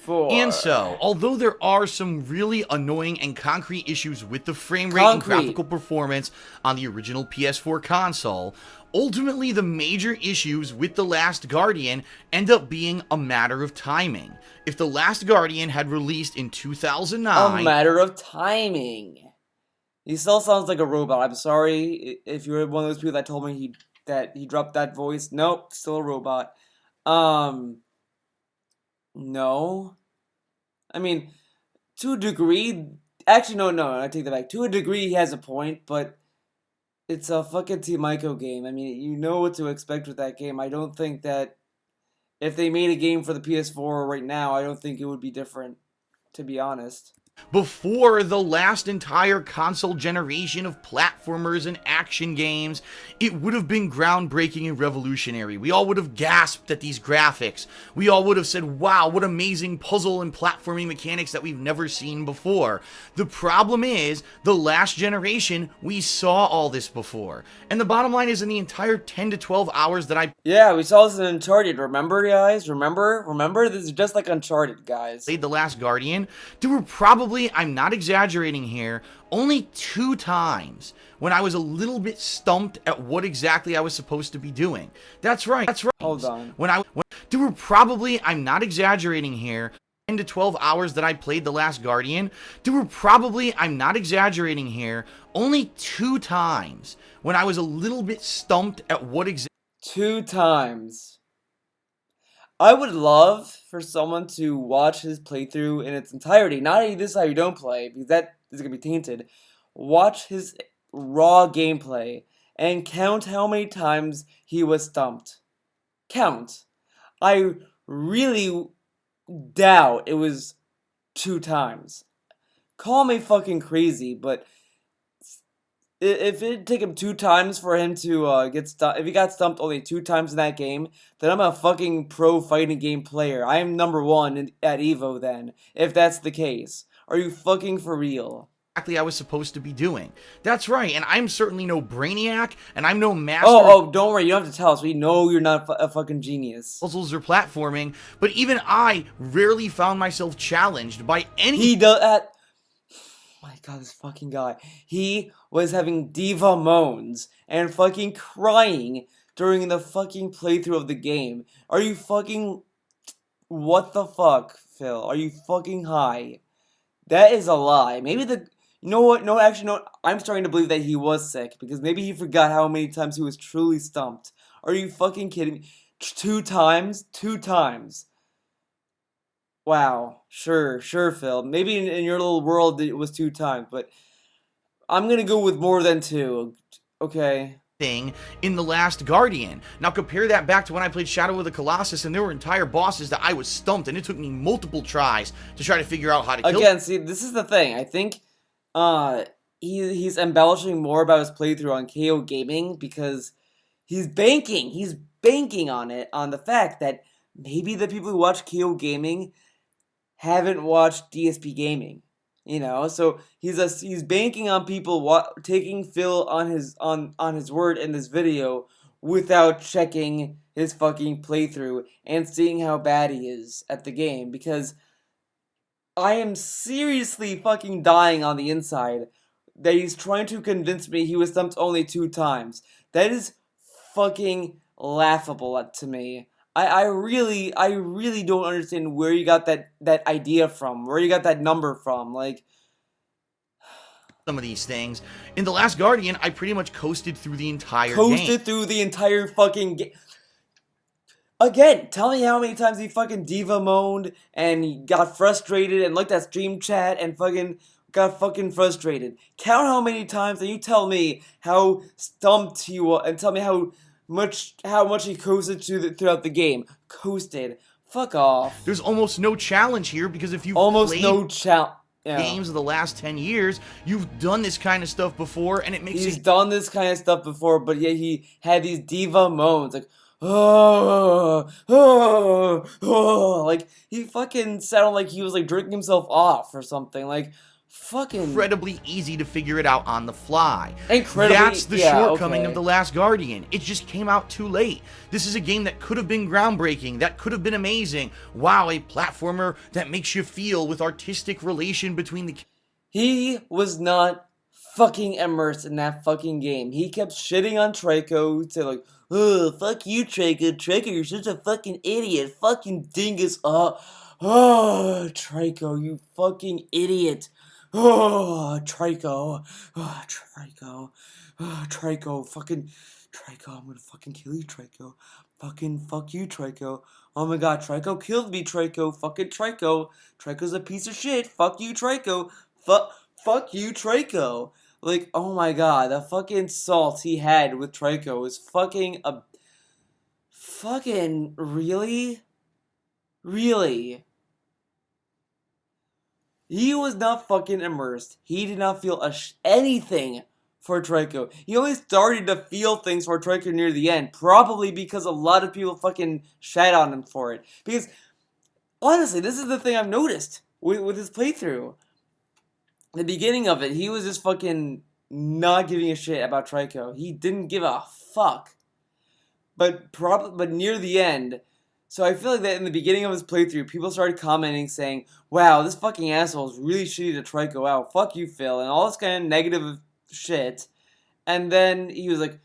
B: And so, although there are some really annoying and concrete issues with the frame rate and graphical performance on the original PS4 console, ultimately the major issues with The Last Guardian end up being a matter of timing. If The Last Guardian had released in 2009...
A: A matter of timing. He still sounds like a robot. I'm sorry if you're one of those people that told me that he dropped that voice. Nope, still a robot. No. I mean, to a degree... Actually, no, I take that back. To a degree, he has a point, but it's a fucking Team Ico game. I mean, you know what to expect with that game. I don't think that if they made a game for the PS4 right now, I don't think it would be different, to be honest.
B: Before the last entire console generation of platformers and action games, it would have been groundbreaking and revolutionary. We all would have gasped at these graphics. We all would have said, wow, what amazing puzzle and platforming mechanics that we've never seen before. The problem is, the last generation, we saw all this before. And the bottom line is, in the entire 10 to 12 hours that I...
A: Yeah, we saw this in Uncharted, remember, guys? Remember? This is just like Uncharted, guys.
B: ...played The Last Guardian, there were probably, I'm not exaggerating here, only 2 times when I was a little bit stumped at what exactly I was supposed to be doing. That's right.
A: Hold on.
B: There were probably, I'm not exaggerating here, 10 to 12 hours that I played The Last Guardian, there were probably, I'm not exaggerating here, only 2 times when I was a little bit stumped at what exactly...
A: 2 times. I would love for someone to watch his playthrough in its entirety. Not this is how you don't play, because that is going to be tainted. Watch his raw gameplay and count how many times he was stumped. Count. I really doubt it was 2 times. Call me fucking crazy, but if it'd take him 2 times for him to get stumped, if he got stumped only 2 times in that game, then I'm a fucking pro fighting game player. I am number one at Evo then, if that's the case. Are you fucking for real?
B: Exactly I was supposed to be doing. That's right, and I'm certainly no brainiac, and I'm no master
A: Oh, don't worry, you don't have to tell us. We know you're not a fucking genius.
B: puzzles or platforming, but even I rarely found myself challenged by any.
A: He does that. My god, this fucking guy. He was having diva moans and fucking crying during the fucking playthrough of the game. Are you fucking... What the fuck, Phil? Are you fucking high? That is a lie. Maybe the... You know what? No, actually, no. I'm starting to believe that he was sick because maybe he forgot how many times he was truly stumped. Are you fucking kidding me? 2 times? 2 times. Wow. Sure, Phil. Maybe in your little world it was 2 times, but I'm gonna go with more than 2. Okay.
B: Thing in The Last Guardian. Now compare that back to when I played Shadow of the Colossus, and there were entire bosses that I was stumped, and it took me multiple tries to try to figure out how to kill.
A: Again, see, this is the thing. I think he's embellishing more about his playthrough on KOGaming because he's banking on it, on the fact that maybe the people who watch KOGaming haven't watched DSP Gaming. You know, so he's banking on people taking Phil on his word in this video without checking his fucking playthrough and seeing how bad he is at the game, because I am seriously fucking dying on the inside that he's trying to convince me he was stumped only 2 times. That is fucking laughable to me. I really don't understand where you got that idea from, where you got that number from, like...
B: Some of these things. In The Last Guardian, I pretty much coasted through the entire game.
A: Coasted through the entire fucking game. Again, tell me how many times he fucking diva moaned and he got frustrated and looked at stream chat and fucking got fucking frustrated. Count how many times and you tell me how stumped he was, and tell me how much he coasted throughout the game. Coasted. Fuck off.
B: There's almost no challenge here because if you've
A: Almost no challenge. Yeah.
B: Games of the last 10 years, you've done this kind of stuff before, and it makes
A: He's done this kind of stuff before, but yet he had these diva moans, like, oh, oh, oh, like, he fucking sounded like he was, like, drinking himself off or something, like, fucking...
B: Incredibly easy to figure it out on the fly.
A: Incredibly...
B: That's the shortcoming of The Last Guardian. It just came out too late. This is a game that could have been groundbreaking, that could have been amazing. Wow, a platformer that makes you feel with artistic relation between the...
A: He was not fucking immersed in that fucking game. He kept shitting on Trico, to like, oh, fuck you, Trico. Trico, you're such a fucking idiot. Fucking dingus. Oh, Trico, you fucking idiot. Oh, Trico. Oh, Trico. Oh, Trico. Fucking Trico. I'm gonna fucking kill you, Trico. Fucking fuck you, Trico. Oh my god, Trico killed me, Trico. Fucking Trico. Trico's a piece of shit. Fuck you, Trico. Fuck you, Trico. Like, oh my god, the fucking salt he had with Trico was fucking a... Fucking... Really? Really? He was not fucking immersed. He did not feel anything for Trico. He only started to feel things for Trico near the end. Probably because a lot of people fucking shat on him for it. Because, honestly, this is the thing I've noticed with his playthrough. The beginning of it, he was just fucking not giving a shit about Trico. He didn't give a fuck. But near the end... So I feel like that in the beginning of his playthrough, people started commenting saying, wow, this fucking asshole is really shitty to Trico out. Fuck you, Phil. And all this kind of negative shit. And then he was like,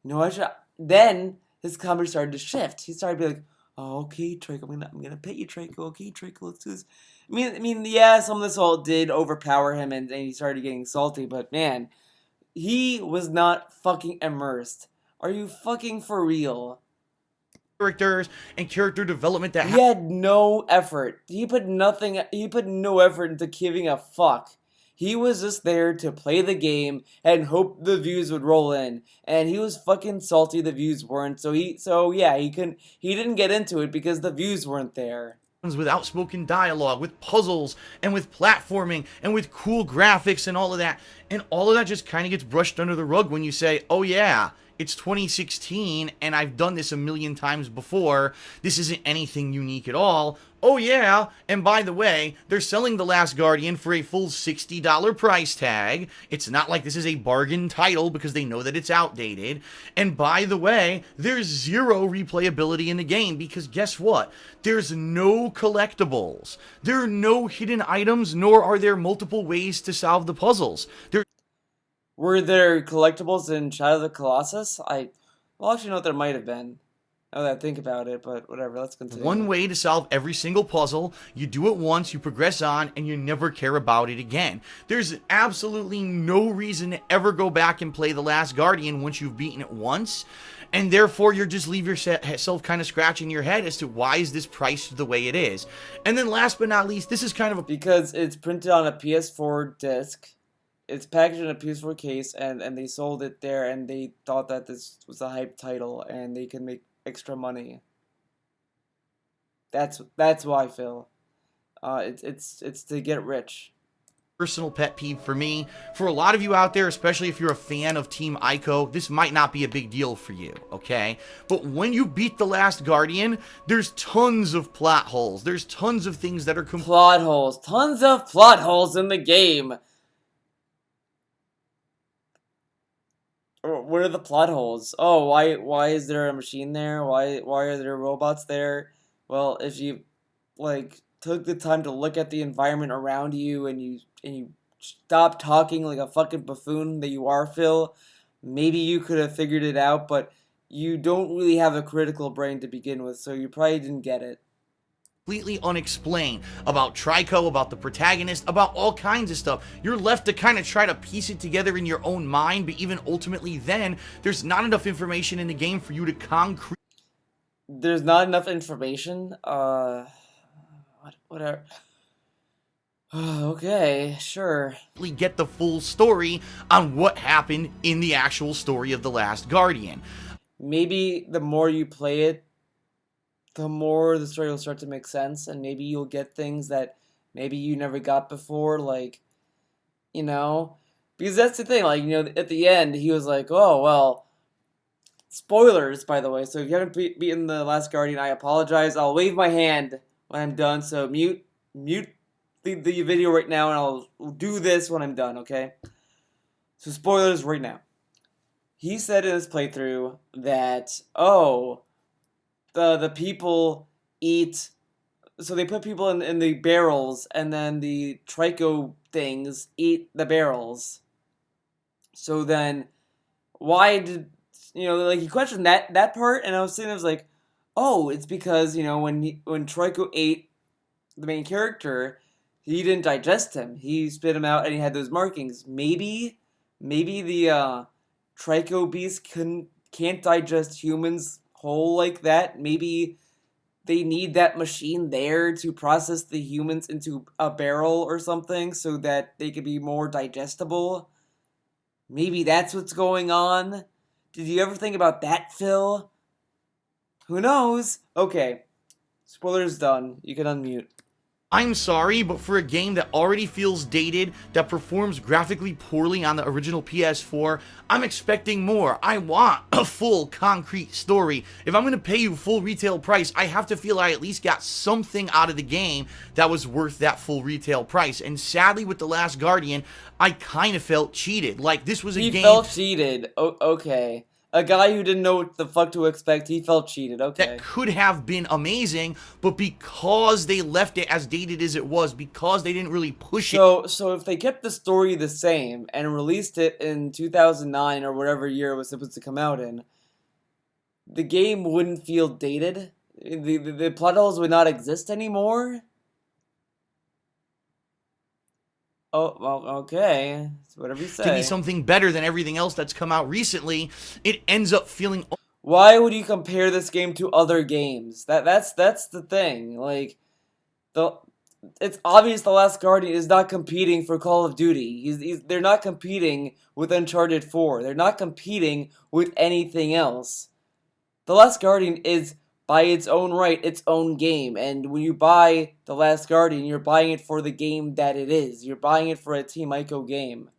A: no, I should... Then his comments started to shift. He started to be like, oh, okay, Trico, I'm gonna pet you, Trico. Okay, Trico, let's do this. I mean, yeah, some of this all did overpower him and he started getting salty. But man, he was not fucking immersed. Are you fucking for real?
B: Characters and character development that
A: he had no effort. He put no effort into giving a fuck. He was just there to play the game and hope the views would roll in. And he was fucking salty the views weren't. So he didn't get into it because the views weren't there.
B: with outspoken dialogue, with puzzles, and with platforming, and with cool graphics and all of that. And all of that just kind of gets brushed under the rug when you say, oh yeah, it's 2016 and I've done this a million times before. This isn't anything unique at all. Oh yeah, and by the way, they're selling The Last Guardian for a full $60 price tag. It's not like this is a bargain title because they know that it's outdated. And by the way, there's zero replayability in the game because guess what? There's no collectibles. There are no hidden items, nor are there multiple ways to solve the puzzles.
A: Were there collectibles in Shadow of the Colossus? Well, actually, no, there might have been. Now that I think about it, but whatever, let's continue.
B: One way to solve every single puzzle. You do it once, you progress on, and you never care about it again. There's absolutely no reason to ever go back and play The Last Guardian once you've beaten it once, and therefore you just leave yourself kind of scratching your head as to why is this priced the way it is. And then last but not least, this is kind of
A: because it's printed on a PS4 disc. It's packaged in a PS4 case, and they sold it there, and they thought that this was a hype title, and they could make extra money. That's why, Phil. It's to get rich.
B: Personal pet peeve for me. For a lot of you out there, especially if you're a fan of Team Ico, this might not be a big deal for you, okay? But when you beat The Last Guardian, there's tons of plot holes. There's tons of things that are
A: plot holes. Tons of plot holes in the game. What are the plot holes? Oh, why is there a machine there? Why are there robots there? Well, if you took the time to look at the environment around you and you stop talking like a fucking buffoon that you are, Phil, maybe you could have figured it out, but you don't really have a critical brain to begin with, so you probably didn't get it.
B: Completely unexplained about Trico, about the protagonist, about all kinds of stuff. You're left to kind of try to piece it together in your own mind, but even ultimately then, there's not enough information in the game for you to concrete.
A: There's not enough information? Whatever. Okay, sure.
B: Get the full story on what happened in the actual story of The Last Guardian.
A: Maybe the more you play it, the more the story will start to make sense, and maybe you'll get things that maybe you never got before, because that's the thing, at the end, he was like, oh, well, spoilers, by the way, so if you haven't beaten The Last Guardian, I apologize, I'll wave my hand when I'm done, so mute the video right now, and I'll do this when I'm done, okay? So spoilers right now. He said in his playthrough that, the people eat, so they put people in the barrels, and then the Trico things eat the barrels. So then, why did, he questioned that part, and I was sitting there, I was like, oh, it's because, when Trico ate the main character, he didn't digest him. He spit him out, and he had those markings. Maybe the Trico beast can't digest humans whole like that. Maybe they need that machine there to process the humans into a barrel or something so that they could be more digestible. Maybe that's what's going on. Did you ever think about that, Phil? Who knows? Okay. Spoilers done. You can unmute.
B: I'm sorry, but for a game that already feels dated, that performs graphically poorly on the original PS4, I'm expecting more. I want a full, concrete story. If I'm going to pay you full retail price, I have to feel I at least got something out of the game that was worth that full retail price. And sadly, with The Last Guardian, I kind of felt cheated. Like, this was a game...
A: He felt cheated. Okay. A guy who didn't know what the fuck to expect, he felt cheated, okay.
B: That could have been amazing, but because they left it as dated as it was, because they didn't really push it...
A: So if they kept the story the same and released it in 2009 or whatever year it was supposed to come out in, the game wouldn't feel dated? The plot holes would not exist anymore? Oh, well, okay. It's whatever you say.
B: To be something better than everything else that's come out recently, it ends up feeling...
A: Why would you compare this game to other games? That's the thing. It's obvious The Last Guardian is not competing for Call of Duty. They're not competing with Uncharted 4. They're not competing with anything else. The Last Guardian is by its own right, its own game. And when you buy The Last Guardian, you're buying it for the game that it is. You're buying it for a Team Ico game.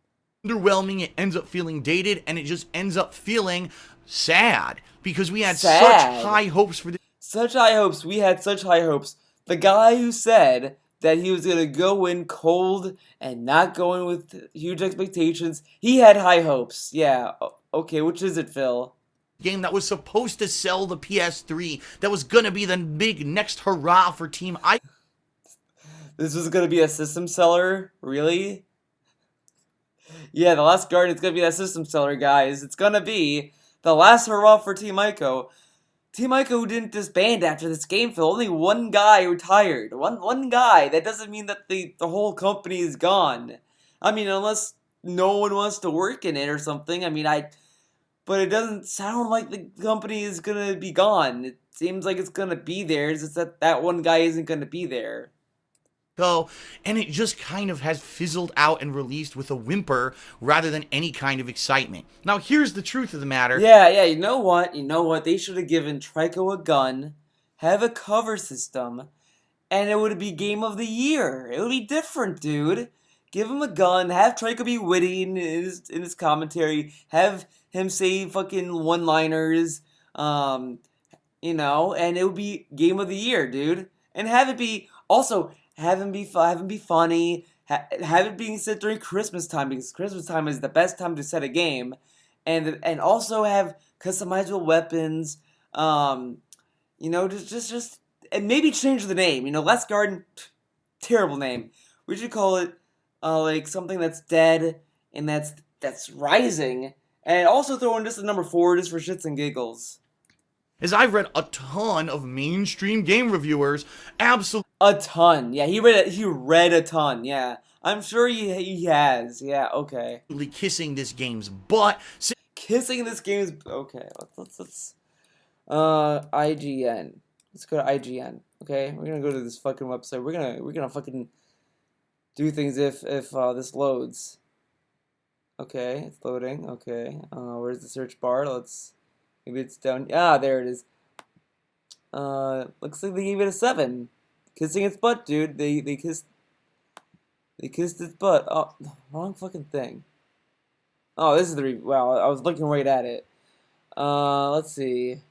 B: Underwhelming, it ends up feeling dated, and it just ends up feeling sad because we had such
A: Sad.
B: high hopes for this.
A: Such high hopes. We had such high hopes. The guy who said that he was going to go in cold and not go in with huge expectations, he had high hopes. Yeah. Okay, which is it, Phil?
B: Game that was supposed to sell the PS3, that was going to be the big next hurrah for Team Ico.
A: This was going to be a system seller? Really? Yeah, The Last Guardian's going to be that system seller, guys. It's going to be the last hurrah for Team Ico. Team Ico didn't disband after this game, Phil. Only one guy retired. One guy. That doesn't mean that the whole company is gone. I mean, unless no one wants to work in it or something. I mean, but it doesn't sound like the company is gonna be gone. It seems like it's gonna be there. It's just that one guy isn't gonna be there.
B: And it just kind of has fizzled out and released with a whimper rather than any kind of excitement. Now, here's the truth of the matter.
A: Yeah, you know what? They should have given Trico a gun, have a cover system, and it would be Game of the Year. It would be different, dude. Give him a gun, have Trico be witty in his commentary, have him say fucking one-liners, and it would be Game of the Year, dude. And have it be, also, have him be funny, have it being set during Christmas time, because Christmas time is the best time to set a game, and also have customizable weapons, just and maybe change the name. Last Garden, terrible name. We should call it like something that's dead and that's rising, and also throw in just the number 4 just for shits and giggles.
B: As I've read a ton of mainstream game reviewers, absolutely
A: a ton. Yeah, he read a ton. Yeah, I'm sure he has. Yeah, okay.
B: Kissing this game's butt.
A: Kissing this game's okay. Let's IGN. Let's go to IGN. Okay, we're gonna go to this fucking website. We're gonna fucking do things if this loads. Okay, it's loading. Okay, where's the search bar? Maybe it's down. Ah, there it is. Looks like they gave it a 7. Kissing its butt, dude. They kissed its butt. Oh, wrong fucking thing. Oh, this is the review. Wow, I was looking right at it. Let's see.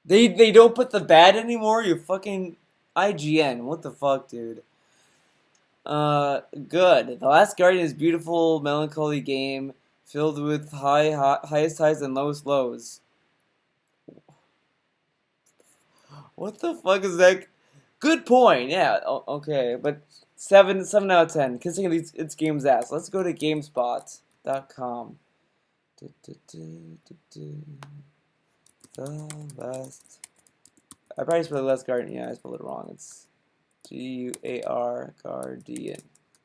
A: They don't put the bad anymore. You fucking IGN. What the fuck, dude? Good. The Last Guardian is a beautiful, melancholy game filled with highest highs and lowest lows. What the fuck is that? Good point. Yeah. Okay, but 7 out of 10. Kissing its game's ass. Let's go to GameSpot.com. I probably spelled The Last Guardian. Yeah, I spelled it wrong. It's G-U-A-R Guardian.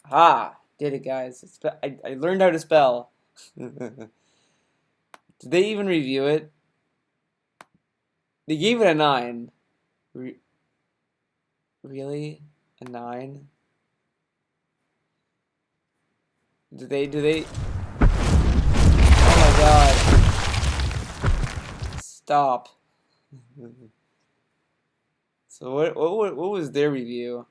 A: Ha! Did it, guys. I learned how to spell. Did they even review it? They gave it a 9. Really? A 9? Do they? Oh my god. Stop. So what was their review?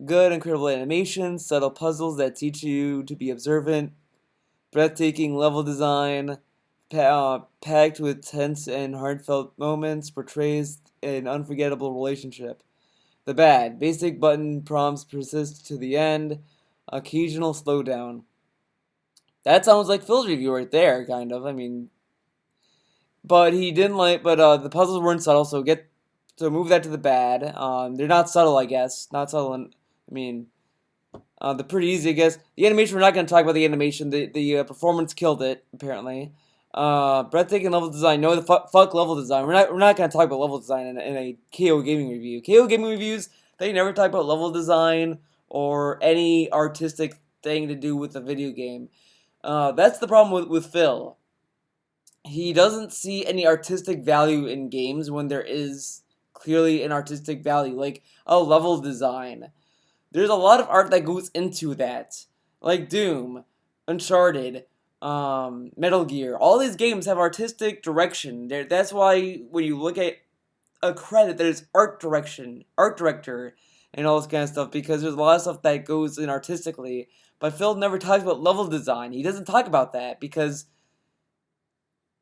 A: Good, incredible animation, subtle puzzles that teach you to be observant, breathtaking level design, packed with tense and heartfelt moments, portrays an unforgettable relationship. The bad, basic button prompts persist to the end, occasional slowdown. That sounds like Phil's review right there, kind of. I mean, but he didn't like. But the puzzles weren't subtle, so move that to the bad. They're not subtle, I guess. Not subtle, and I mean, they're pretty easy, I guess. The animation, we're not going to talk about the animation. The performance killed it, apparently. Breathtaking level design. No, the fuck level design. We're not going to talk about level design in a KOGaming review. KOGaming reviews, they never talk about level design or any artistic thing to do with the video game. That's the problem with Phil. He doesn't see any artistic value in games when there is clearly an artistic value, like a level design. There's a lot of art that goes into that, like Doom, Uncharted, Metal Gear. All these games have artistic direction. That's why when you look at a credit, there's art direction, art director, and all this kind of stuff, because there's a lot of stuff that goes in artistically. But Phil never talks about level design. He doesn't talk about that because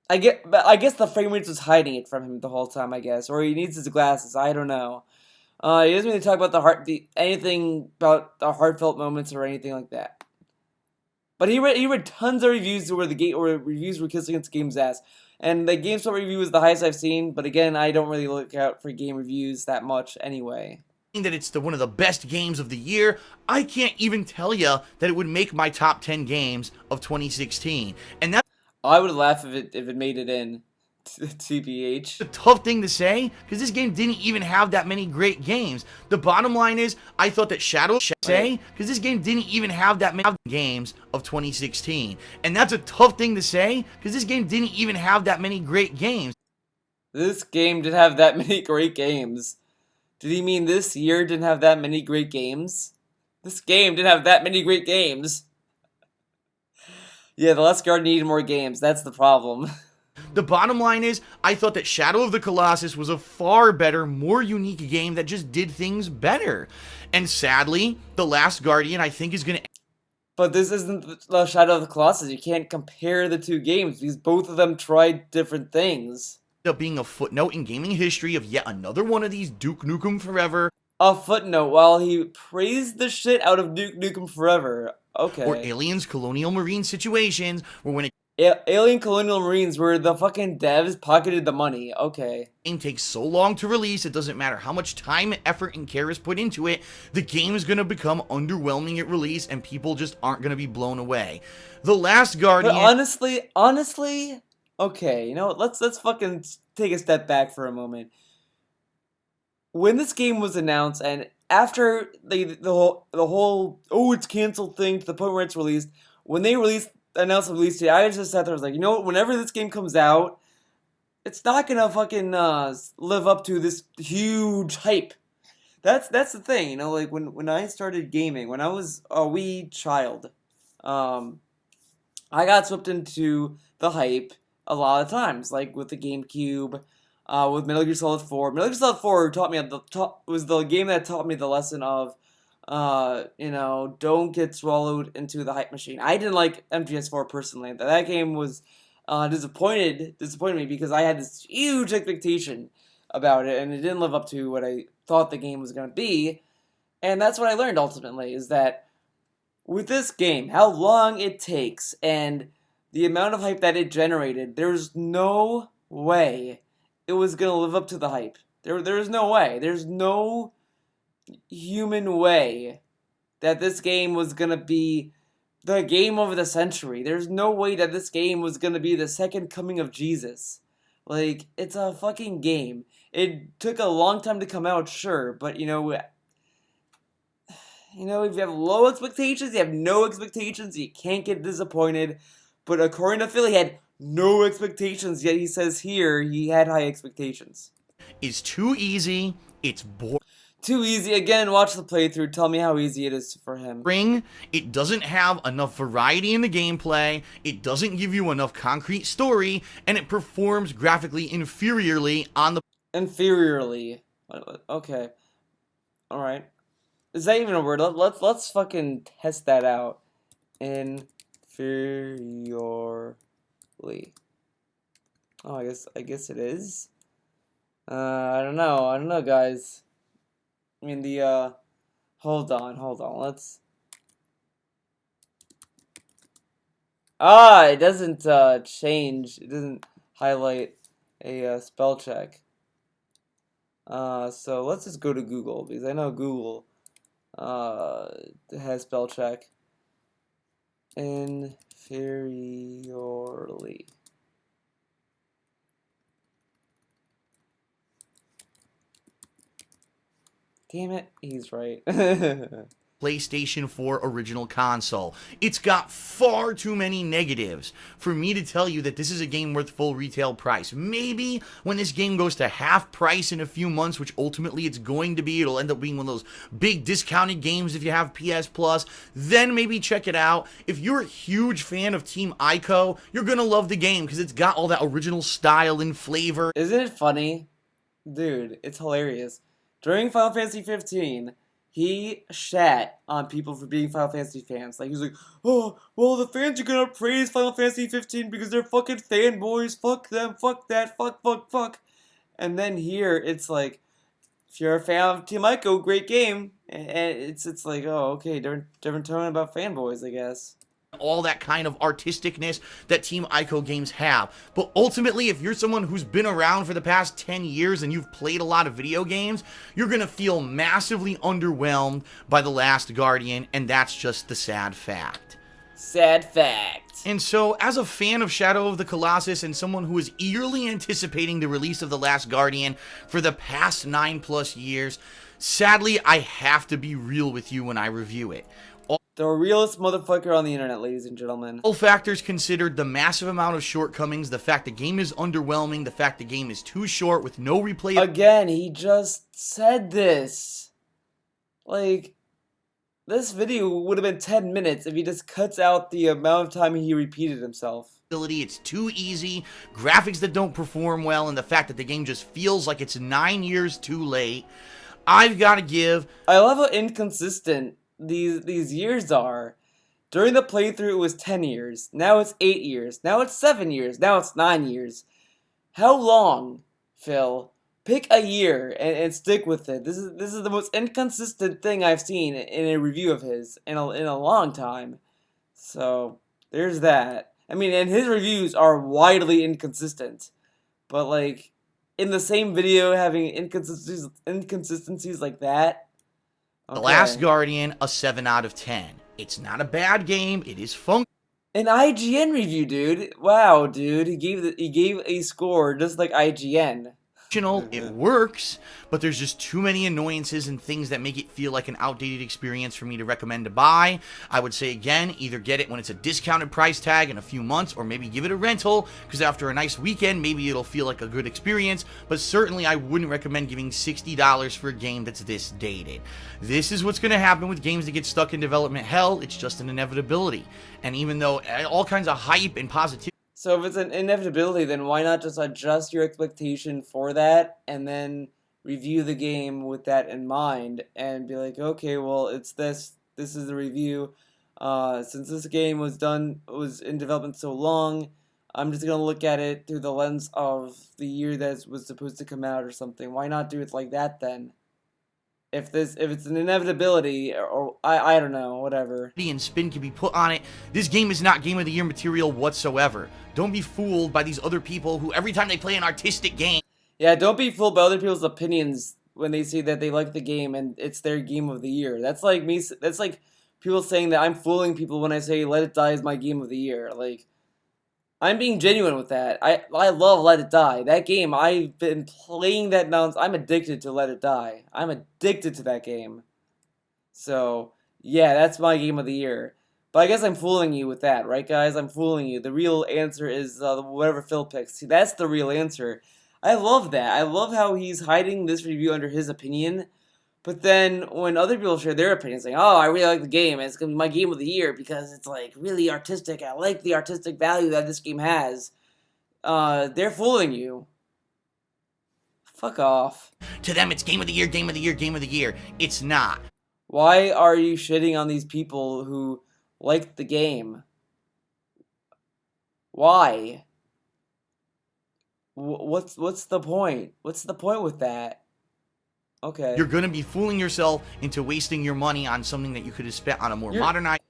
A: I guess the frame rate was hiding it from him the whole time. I guess, or he needs his glasses. I don't know. He doesn't really talk about anything about the heartfelt moments or anything like that. But he read tons of reviews where reviews were kissing its game's ass, and the GameSpot review was the highest I've seen. But again, I don't really look out for game reviews that much anyway.
B: That it's one of the best games of the year. I can't even tell you that it would make my top 10 games of 2016, and that's
A: I would laugh if it made it in. TBH.
B: a tough thing to say because this game didn't even have that many great games. The bottom line is, I thought that because this game didn't even have that many games of 2016, and that's a tough thing to say because this game didn't even have that many great games.
A: This game didn't have that many great games. Did he mean this year didn't have that many great games? This game didn't have that many great games. Yeah, The Last Guardian needed more games. That's the problem.
B: The bottom line is, I thought that Shadow of the Colossus was a far better, more unique game that just did things better. And sadly, The Last Guardian, I think, is going to...
A: But this isn't the Shadow of the Colossus. You can't compare the two games because both of them tried different things.
B: Up being a footnote in gaming history of yet another one of these Duke Nukem Forever.
A: A footnote while he praised the shit out of Duke Nukem Forever. Okay.
B: Or Aliens Colonial Marine situations where when
A: Alien Colonial Marines where the fucking devs pocketed the money. Okay.
B: game takes so long to release, it doesn't matter how much time, effort, and care is put into it, the game is going to become underwhelming at release and people just aren't going to be blown away. The Last Guardian...
A: But honestly, okay, you know what, let's fucking take a step back for a moment. When this game was announced and after the whole oh it's canceled thing to the point where it's released, when they announced the release date, I just sat there and was like, you know what, whenever this game comes out, it's not gonna fucking live up to this huge hype. That's the thing, you know, like when I started gaming, when I was a wee child, I got swept into the hype a lot of times, like with the GameCube, with Metal Gear Solid 4. Metal Gear Solid 4 was the game that taught me the lesson of, don't get swallowed into the hype machine. I didn't like MGS4 personally. That game was disappointed me because I had this huge expectation about it, and it didn't live up to what I thought the game was going to be. And that's what I learned ultimately, is that with this game, how long it takes and the amount of hype that it generated, there's no way it was going to live up to the hype. There's no way. There's no human way that this game was going to be the game of the century. There's no way that this game was going to be the second coming of Jesus. Like, it's a fucking game. It took a long time to come out, sure, but if you have low expectations, you have no expectations, you can't get disappointed. But according to Phil, he had no expectations, yet he says here he had high expectations.
B: Is too easy, it's boring.
A: Too easy. Again, watch the playthrough. Tell me how easy it is for him.
B: It doesn't have enough variety in the gameplay, it doesn't give you enough concrete story, and it performs graphically inferiorly on the...
A: Inferiorly. Okay. Alright. Is that even a word? Let's fucking test that out. Inferiorly. Oh, I guess it is. I don't know, guys. I mean, hold on, let's... it doesn't, change, it doesn't highlight a, spell check. So let's just go to Google, because I know Google, has spell check. Inferiorly. Damn it, he's right.
B: PlayStation 4 original console. It's got far too many negatives for me to tell you that this is a game worth full retail price. Maybe when this game goes to half price in a few months, which ultimately it's going to be, it'll end up being one of those big discounted games if you have PS Plus, then maybe check it out. If you're a huge fan of Team Ico, you're gonna love the game because it's got all that original style and flavor.
A: Isn't it funny? Dude, it's hilarious. During Final Fantasy 15, he shat on people for being Final Fantasy fans. Like, he was like, oh, well, the fans are gonna praise Final Fantasy 15 because they're fucking fanboys. Fuck them, fuck that, fuck. And then here, it's like, if you're a fan of Team Ico, great game. And it's like, oh, okay, different tone about fanboys, I guess.
B: All that kind of artisticness that Team Ico games have. But ultimately, if you're someone who's been around for the past 10 years and you've played a lot of video games, you're going to feel massively underwhelmed by The Last Guardian, and that's just the sad fact.
A: Sad fact.
B: And so, as a fan of Shadow of the Colossus and someone who is eagerly anticipating the release of The Last Guardian for the past 9+ years, sadly, I have to be real with you when I review it.
A: The realest motherfucker on the internet, ladies and gentlemen.
B: All factors considered, the massive amount of shortcomings, the fact the game is underwhelming, the fact the game is too short with no replay.
A: Again, he just said this. Like, this video would have been 10 minutes if he just cuts out the amount of time he repeated himself.
B: It's too easy, graphics that don't perform well, and the fact that the game just feels like it's 9 years too late. I've got to give...
A: I love how inconsistent these years are. During the playthrough, it was 10 years. Now it's 8 years. Now it's 7 years. Now it's 9 years. How long, Phil? Pick a year and stick with it. This is the most inconsistent thing I've seen in a review of his in a long time. So there's that. I mean, and his reviews are widely inconsistent, but like in the same video having inconsistencies like that.
B: Okay. The Last Guardian, a 7 out of 10. It's not a bad game. It is fun.
A: An IGN review, dude. Wow, dude. He gave a score just like IGN.
B: It works, but there's just too many annoyances and things that make it feel like an outdated experience for me to recommend to buy. I would say, again, either get it when it's a discounted price tag in a few months, or maybe give it a rental, because after a nice weekend, maybe it'll feel like a good experience, but certainly I wouldn't recommend giving $60 for a game that's this dated. This is what's going to happen with games that get stuck in development hell. It's just an inevitability. And even though all kinds of hype and positivity...
A: So if it's an inevitability, then why not just adjust your expectation for that and then review the game with that in mind and be like, okay, well, it's this is the review. Since this game was in development so long, I'm just going to look at it through the lens of the year that was supposed to come out or something. Why not do it like that then? If it's an inevitability, or I don't know, whatever.
B: And spin can be put on it. This game is not Game of the Year material whatsoever. Don't be fooled by these other people who every time they play an artistic game...
A: Yeah, don't be fooled by other people's opinions when they say that they like the game and it's their Game of the Year. That's like me. That's like people saying that I'm fooling people when I say Let It Die is my Game of the Year. Like, I'm being genuine with that. I love Let It Die. That game, I've been playing that nonsense. I'm addicted to Let It Die. I'm addicted to that game. So, yeah, that's my Game of the Year. But I guess I'm fooling you with that, right, guys? I'm fooling you. The real answer is whatever Phil picks. See, that's the real answer. I love that. I love how he's hiding this review under his opinion. But then when other people share their opinions, saying, oh, I really like the game, and it's going to be my Game of the Year because it's, like, really artistic. I like the artistic value that this game has. They're fooling you. Fuck off.
B: To them, it's Game of the Year, Game of the Year, Game of the Year. It's not.
A: Why are you shitting on these people who liked the game? Why? What's the point? What's the point with that? Okay.
B: You're going to be fooling yourself into wasting your money on something that you could have spent on a more modernized...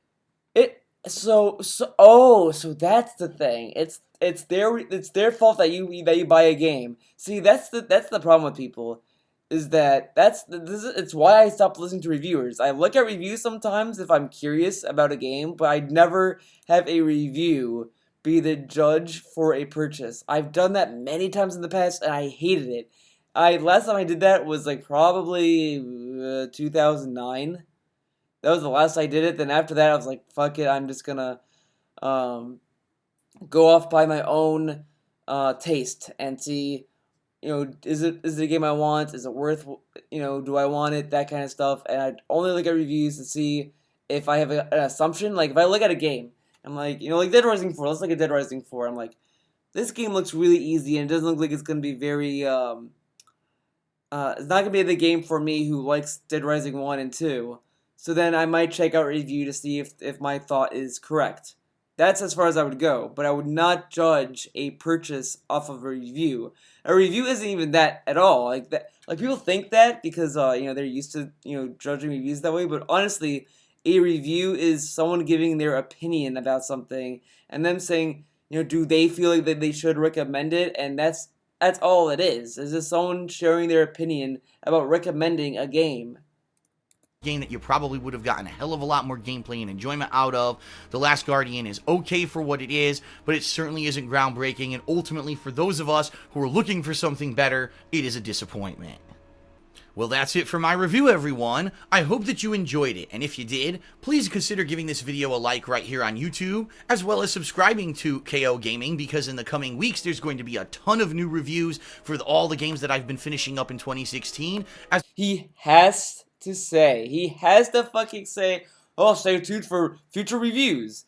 A: So that's the thing. It's their fault that you buy a game. See, that's the problem with people. Is that it's why I stopped listening to reviewers. I look at reviews sometimes if I'm curious about a game, but I'd never have a review be the judge for a purchase. I've done that many times in the past, and I hated it. Last time I did that was like probably 2009, That was the last I did it. Then after that, I was like, fuck it, I'm just gonna um, go off by my own taste and see, is it a game I want? Is it worth, do I want it? That kind of stuff. And I only look at reviews to see if I have an assumption. Like if I look at a game, I'm like, like Dead Rising 4. Let's look at Dead Rising 4. I'm like, this game looks really easy and it doesn't look like it's gonna be very. It's not gonna be the game for me who likes Dead Rising 1 and 2. So then I might check out a review to see if my thought is correct. That's as far as I would go, but I would not judge a purchase off of a review. A review isn't even that at all. Like that, like people think that because they're used to judging reviews that way. But honestly, a review is someone giving their opinion about something and them saying do they feel like that they should recommend it, and that's all it is. It's just someone sharing their opinion about recommending a game.
B: Game that you probably would have gotten a hell of a lot more gameplay and enjoyment out of. The Last Guardian is okay for what it is, but it certainly isn't groundbreaking, and ultimately for those of us who are looking for something better, it is a disappointment. Well, that's it for my review, everyone. I hope that you enjoyed it, and if you did, please consider giving this video a like right here on YouTube, as well as subscribing to KOGaming, because in the coming weeks, there's going to be a ton of new reviews for all the games that I've been finishing up in 2016.
A: He has to fucking say, oh, stay tuned for future reviews.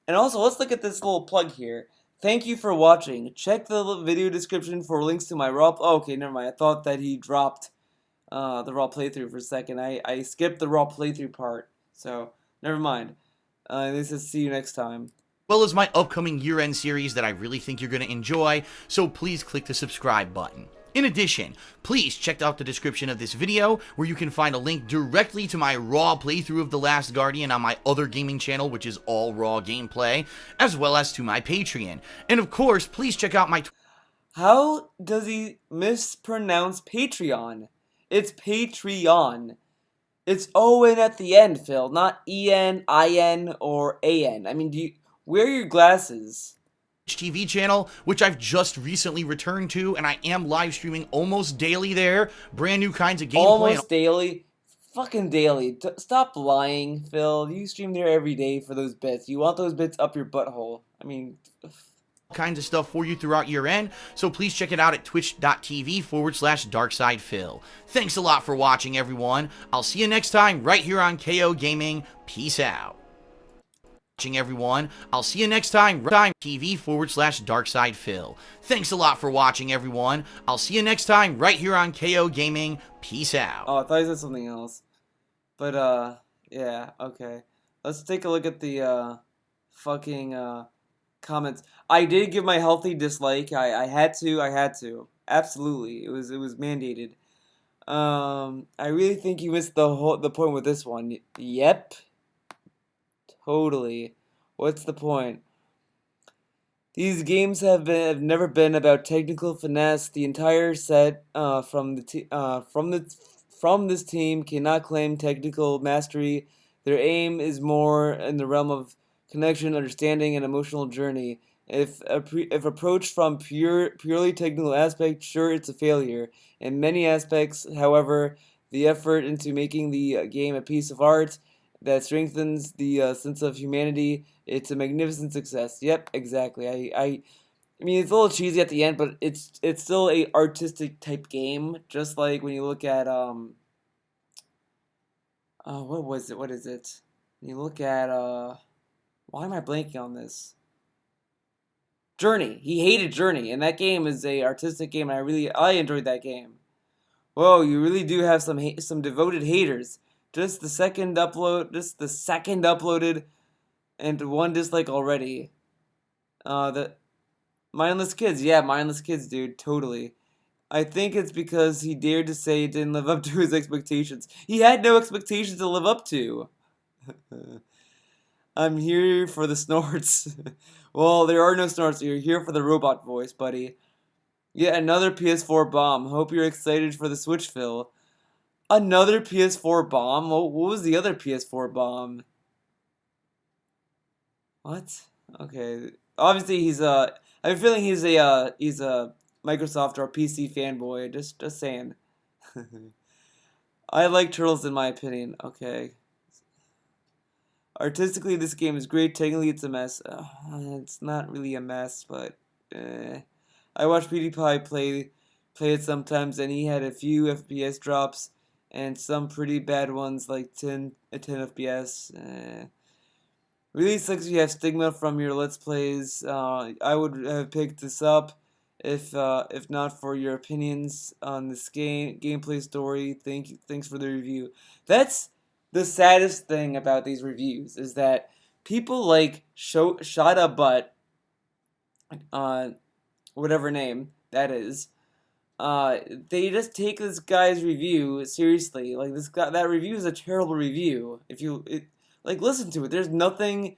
A: And also, let's look at this little plug here. Thank you for watching. Check the video description for links to my raw... Oh, okay, never mind. I thought that he dropped the raw playthrough for a second. I skipped the raw playthrough part. So, never mind. This is see you next time.
B: Well as my upcoming year-end series that I really think you're going to enjoy, so please click the subscribe button. In addition, please check out the description of this video where you can find a link directly to my raw playthrough of The Last Guardian on my other gaming channel, which is all raw gameplay, as well as to my Patreon. And of course, please check out my...
A: How does he mispronounce Patreon? It's Patreon. It's O-N at the end, Phil, not E-N, I-N, or A-N. I mean, wear your glasses.
B: TV channel, which I've just recently returned to, and I am live streaming almost daily there. Brand new kinds of gameplay.
A: Almost daily? Fucking daily. Stop lying, Phil. You stream there every day for those bits. You want those bits up your butthole. I mean...
B: kinds of stuff for you throughout year end, so please check it out at twitch.tv/DarksidePhil. Thanks a lot for watching, everyone. I'll see you next time right here on KOGaming. Peace out. Everyone, I'll see you next time TV/DarksidePhil. Thanks a lot for watching, everyone. I'll see you next time right here on KOGaming. Peace out.
A: Oh, I thought you said something else. But yeah, okay. Let's take a look at the fucking comments. I did give my healthy dislike. I had to. Absolutely. It was mandated. I really think you missed the point with this one. Yep. Totally. What's the point? These games have never been about technical finesse. The entire set from this team cannot claim technical mastery. Their aim is more in the realm of connection, understanding, and emotional journey. If approached from purely technical aspect, sure, it's a failure. In many aspects, however, the effort into making the game a piece of art that strengthens the sense of humanity, it's a magnificent success. Yep, exactly. I mean, it's a little cheesy at the end, but it's still a artistic type game. Just like when you look at what was it? What is it? When you look at why am I blanking on this? Journey. He hated Journey, and that game is a artistic game. And I enjoyed that game. Whoa, you really do have some devoted haters. Just the second uploaded, and one dislike already. The Mindless Kids, yeah, Mindless Kids, dude, totally. I think it's because he dared to say it didn't live up to his expectations. He had no expectations to live up to. I'm here for the snorts. Well, there are no snorts. You're here for the robot voice, buddy. Yet another PS4 bomb. Hope you're excited for the Switch, Phil. Another PS4 bomb? What was the other PS4 bomb? What? Okay. Obviously, I have a feeling he's a Microsoft or PC fanboy. Just saying. I like turtles in my opinion. Okay. Artistically, this game is great. Technically, it's a mess. It's not really a mess, but I watch PewDiePie play it sometimes, and he had a few FPS drops and some pretty bad ones, like 10 FPS. Really sucks you have stigma from your Let's Plays. I would have picked this up if not for your opinions on this gameplay story. Thanks for the review. That's the saddest thing about these reviews is that people like shot a butt, uh, whatever name that is. They just take this guy's review seriously. Like that review is a terrible review. Like listen to it. There's nothing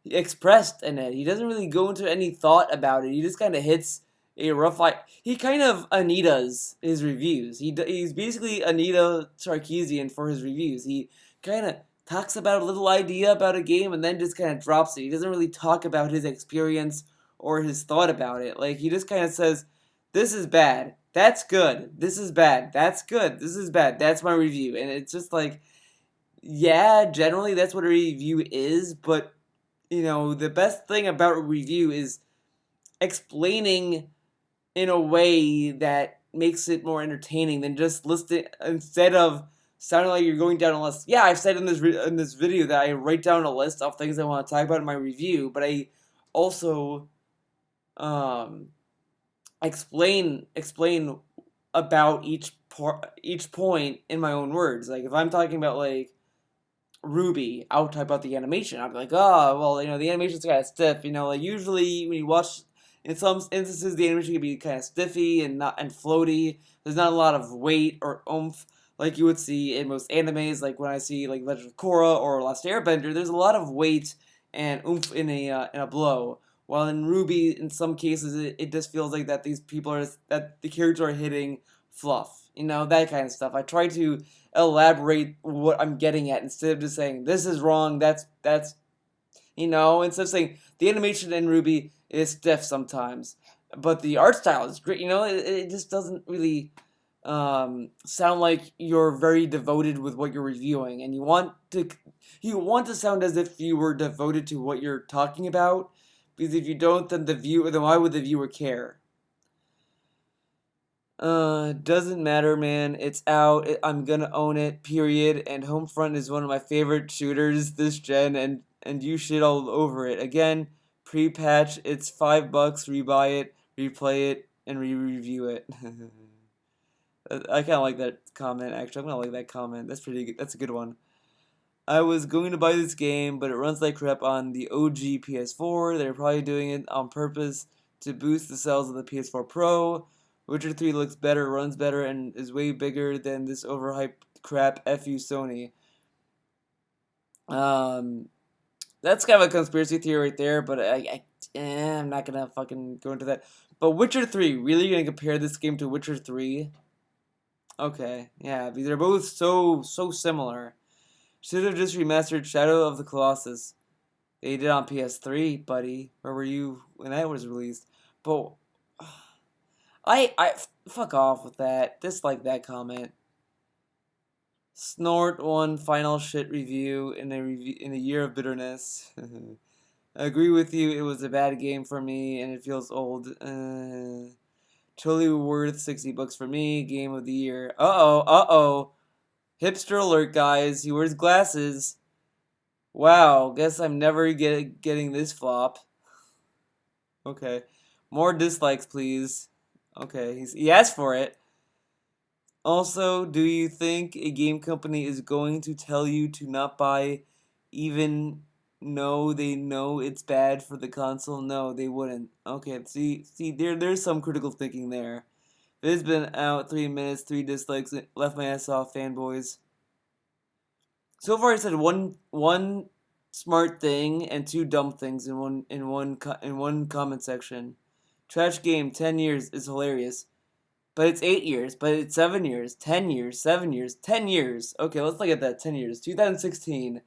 A: expressed in it. He doesn't really go into any thought about it. He just kind of hits a rough line. He kind of Anita's his reviews. He's basically Anita Sarkeesian for his reviews. He kind of talks about a little idea about a game and then just kind of drops it. He doesn't really talk about his experience or his thought about it. Like he just kind of says, "This is bad. That's good. This is bad. That's good. This is bad. That's my review." And it's just like, yeah, generally that's what a review is, but the best thing about a review is explaining in a way that makes it more entertaining than just listing instead of sounding like you're going down a list. Yeah, I've said in this video that I write down a list of things I want to talk about in my review, but I also um, explain about each point in my own words. Like if I'm talking about like Ruby, I'll talk about the animation. I'll be like, oh, well, the animation's kind of stiff. Like usually when you watch, in some instances, the animation can be kind of stiffy and floaty. There's not a lot of weight or oomph like you would see in most animes. Like when I see like Legend of Korra or Last Airbender, there's a lot of weight and oomph in a blow. While in Ruby, in some cases, it just feels like that that the characters are hitting fluff. That kind of stuff. I try to elaborate what I'm getting at instead of just saying this is wrong. That's instead of saying the animation in Ruby is stiff sometimes, but the art style is great. It just doesn't really sound like you're very devoted with what you're reviewing, and you want to sound as if you were devoted to what you're talking about. Because if you don't, then why would the viewer care? Doesn't matter, man. It's out. I'm gonna own it. Period. And Homefront is one of my favorite shooters this gen, and you shit all over it. Again, pre-patch. It's $5. Rebuy it, replay it, and re-review it. I kind of like that comment. Actually, I'm gonna like that comment. That's pretty good. That's a good one. I was going to buy this game, but it runs like crap on the OG PS4. They're probably doing it on purpose to boost the sales of the PS4 Pro. Witcher 3 looks better, runs better, and is way bigger than this overhyped crap. F you, Sony. Um, that's kind of a conspiracy theory right there, but I'm not gonna fucking go into that. But Witcher 3, really gonna compare this game to Witcher 3? Okay, yeah, because they're both so similar. Should have just remastered Shadow of the Colossus. They did on PS3, buddy. Where were you when that was released? But I fuck off with that. Dislike that comment. Snort one final shit review in a year of bitterness. I agree with you. It was a bad game for me, and it feels old. Totally worth $60 for me. Game of the year. Uh oh. Hipster alert, guys. He wears glasses. Wow, guess I'm never getting this flop. Okay. More dislikes, please. Okay, he asked for it. Also, do you think a game company is going to tell you to not buy even though they know it's bad for the console? No, they wouldn't. Okay, see, there's some critical thinking there. It's been out 3 minutes, 3 dislikes, left my ass off, fanboys. So far, I said one smart thing and 2 dumb things in one comment section. Trash game 10 years is hilarious, but it's 8 years, but it's 7 years, 10 years, 7 years, 10 years. Okay, let's look at that. 10 years. 2016.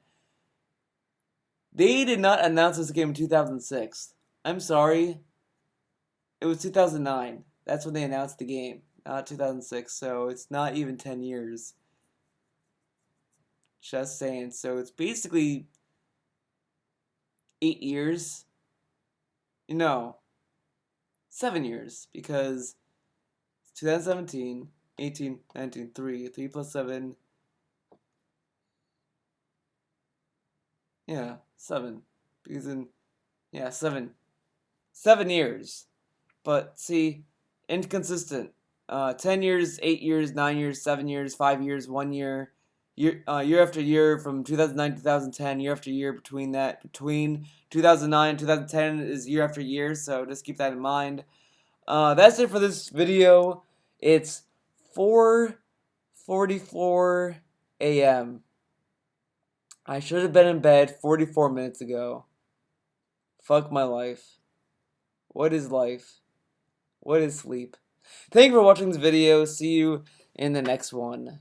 A: They did not announce this game in 2006. I'm sorry. It was 2009. That's when they announced the game, not 2006. So it's not even 10 years. Just saying. So it's basically 8 years. No, 7 years, because 2017, 18, 19, 3 plus 7, yeah, 7, because yeah, 7 years, but see, inconsistent, 10 years, 8 years, 9 years, 7 years, 5 years, 1 year, year after year from 2009 to 2010, year after year between 2009 and 2010 is year after year, so just keep that in mind. That's it for this video. It's 4:44 a.m. I should have been in bed 44 minutes ago. Fuck my life. What is life? What is sleep? Thank you for watching this video. See you in the next one.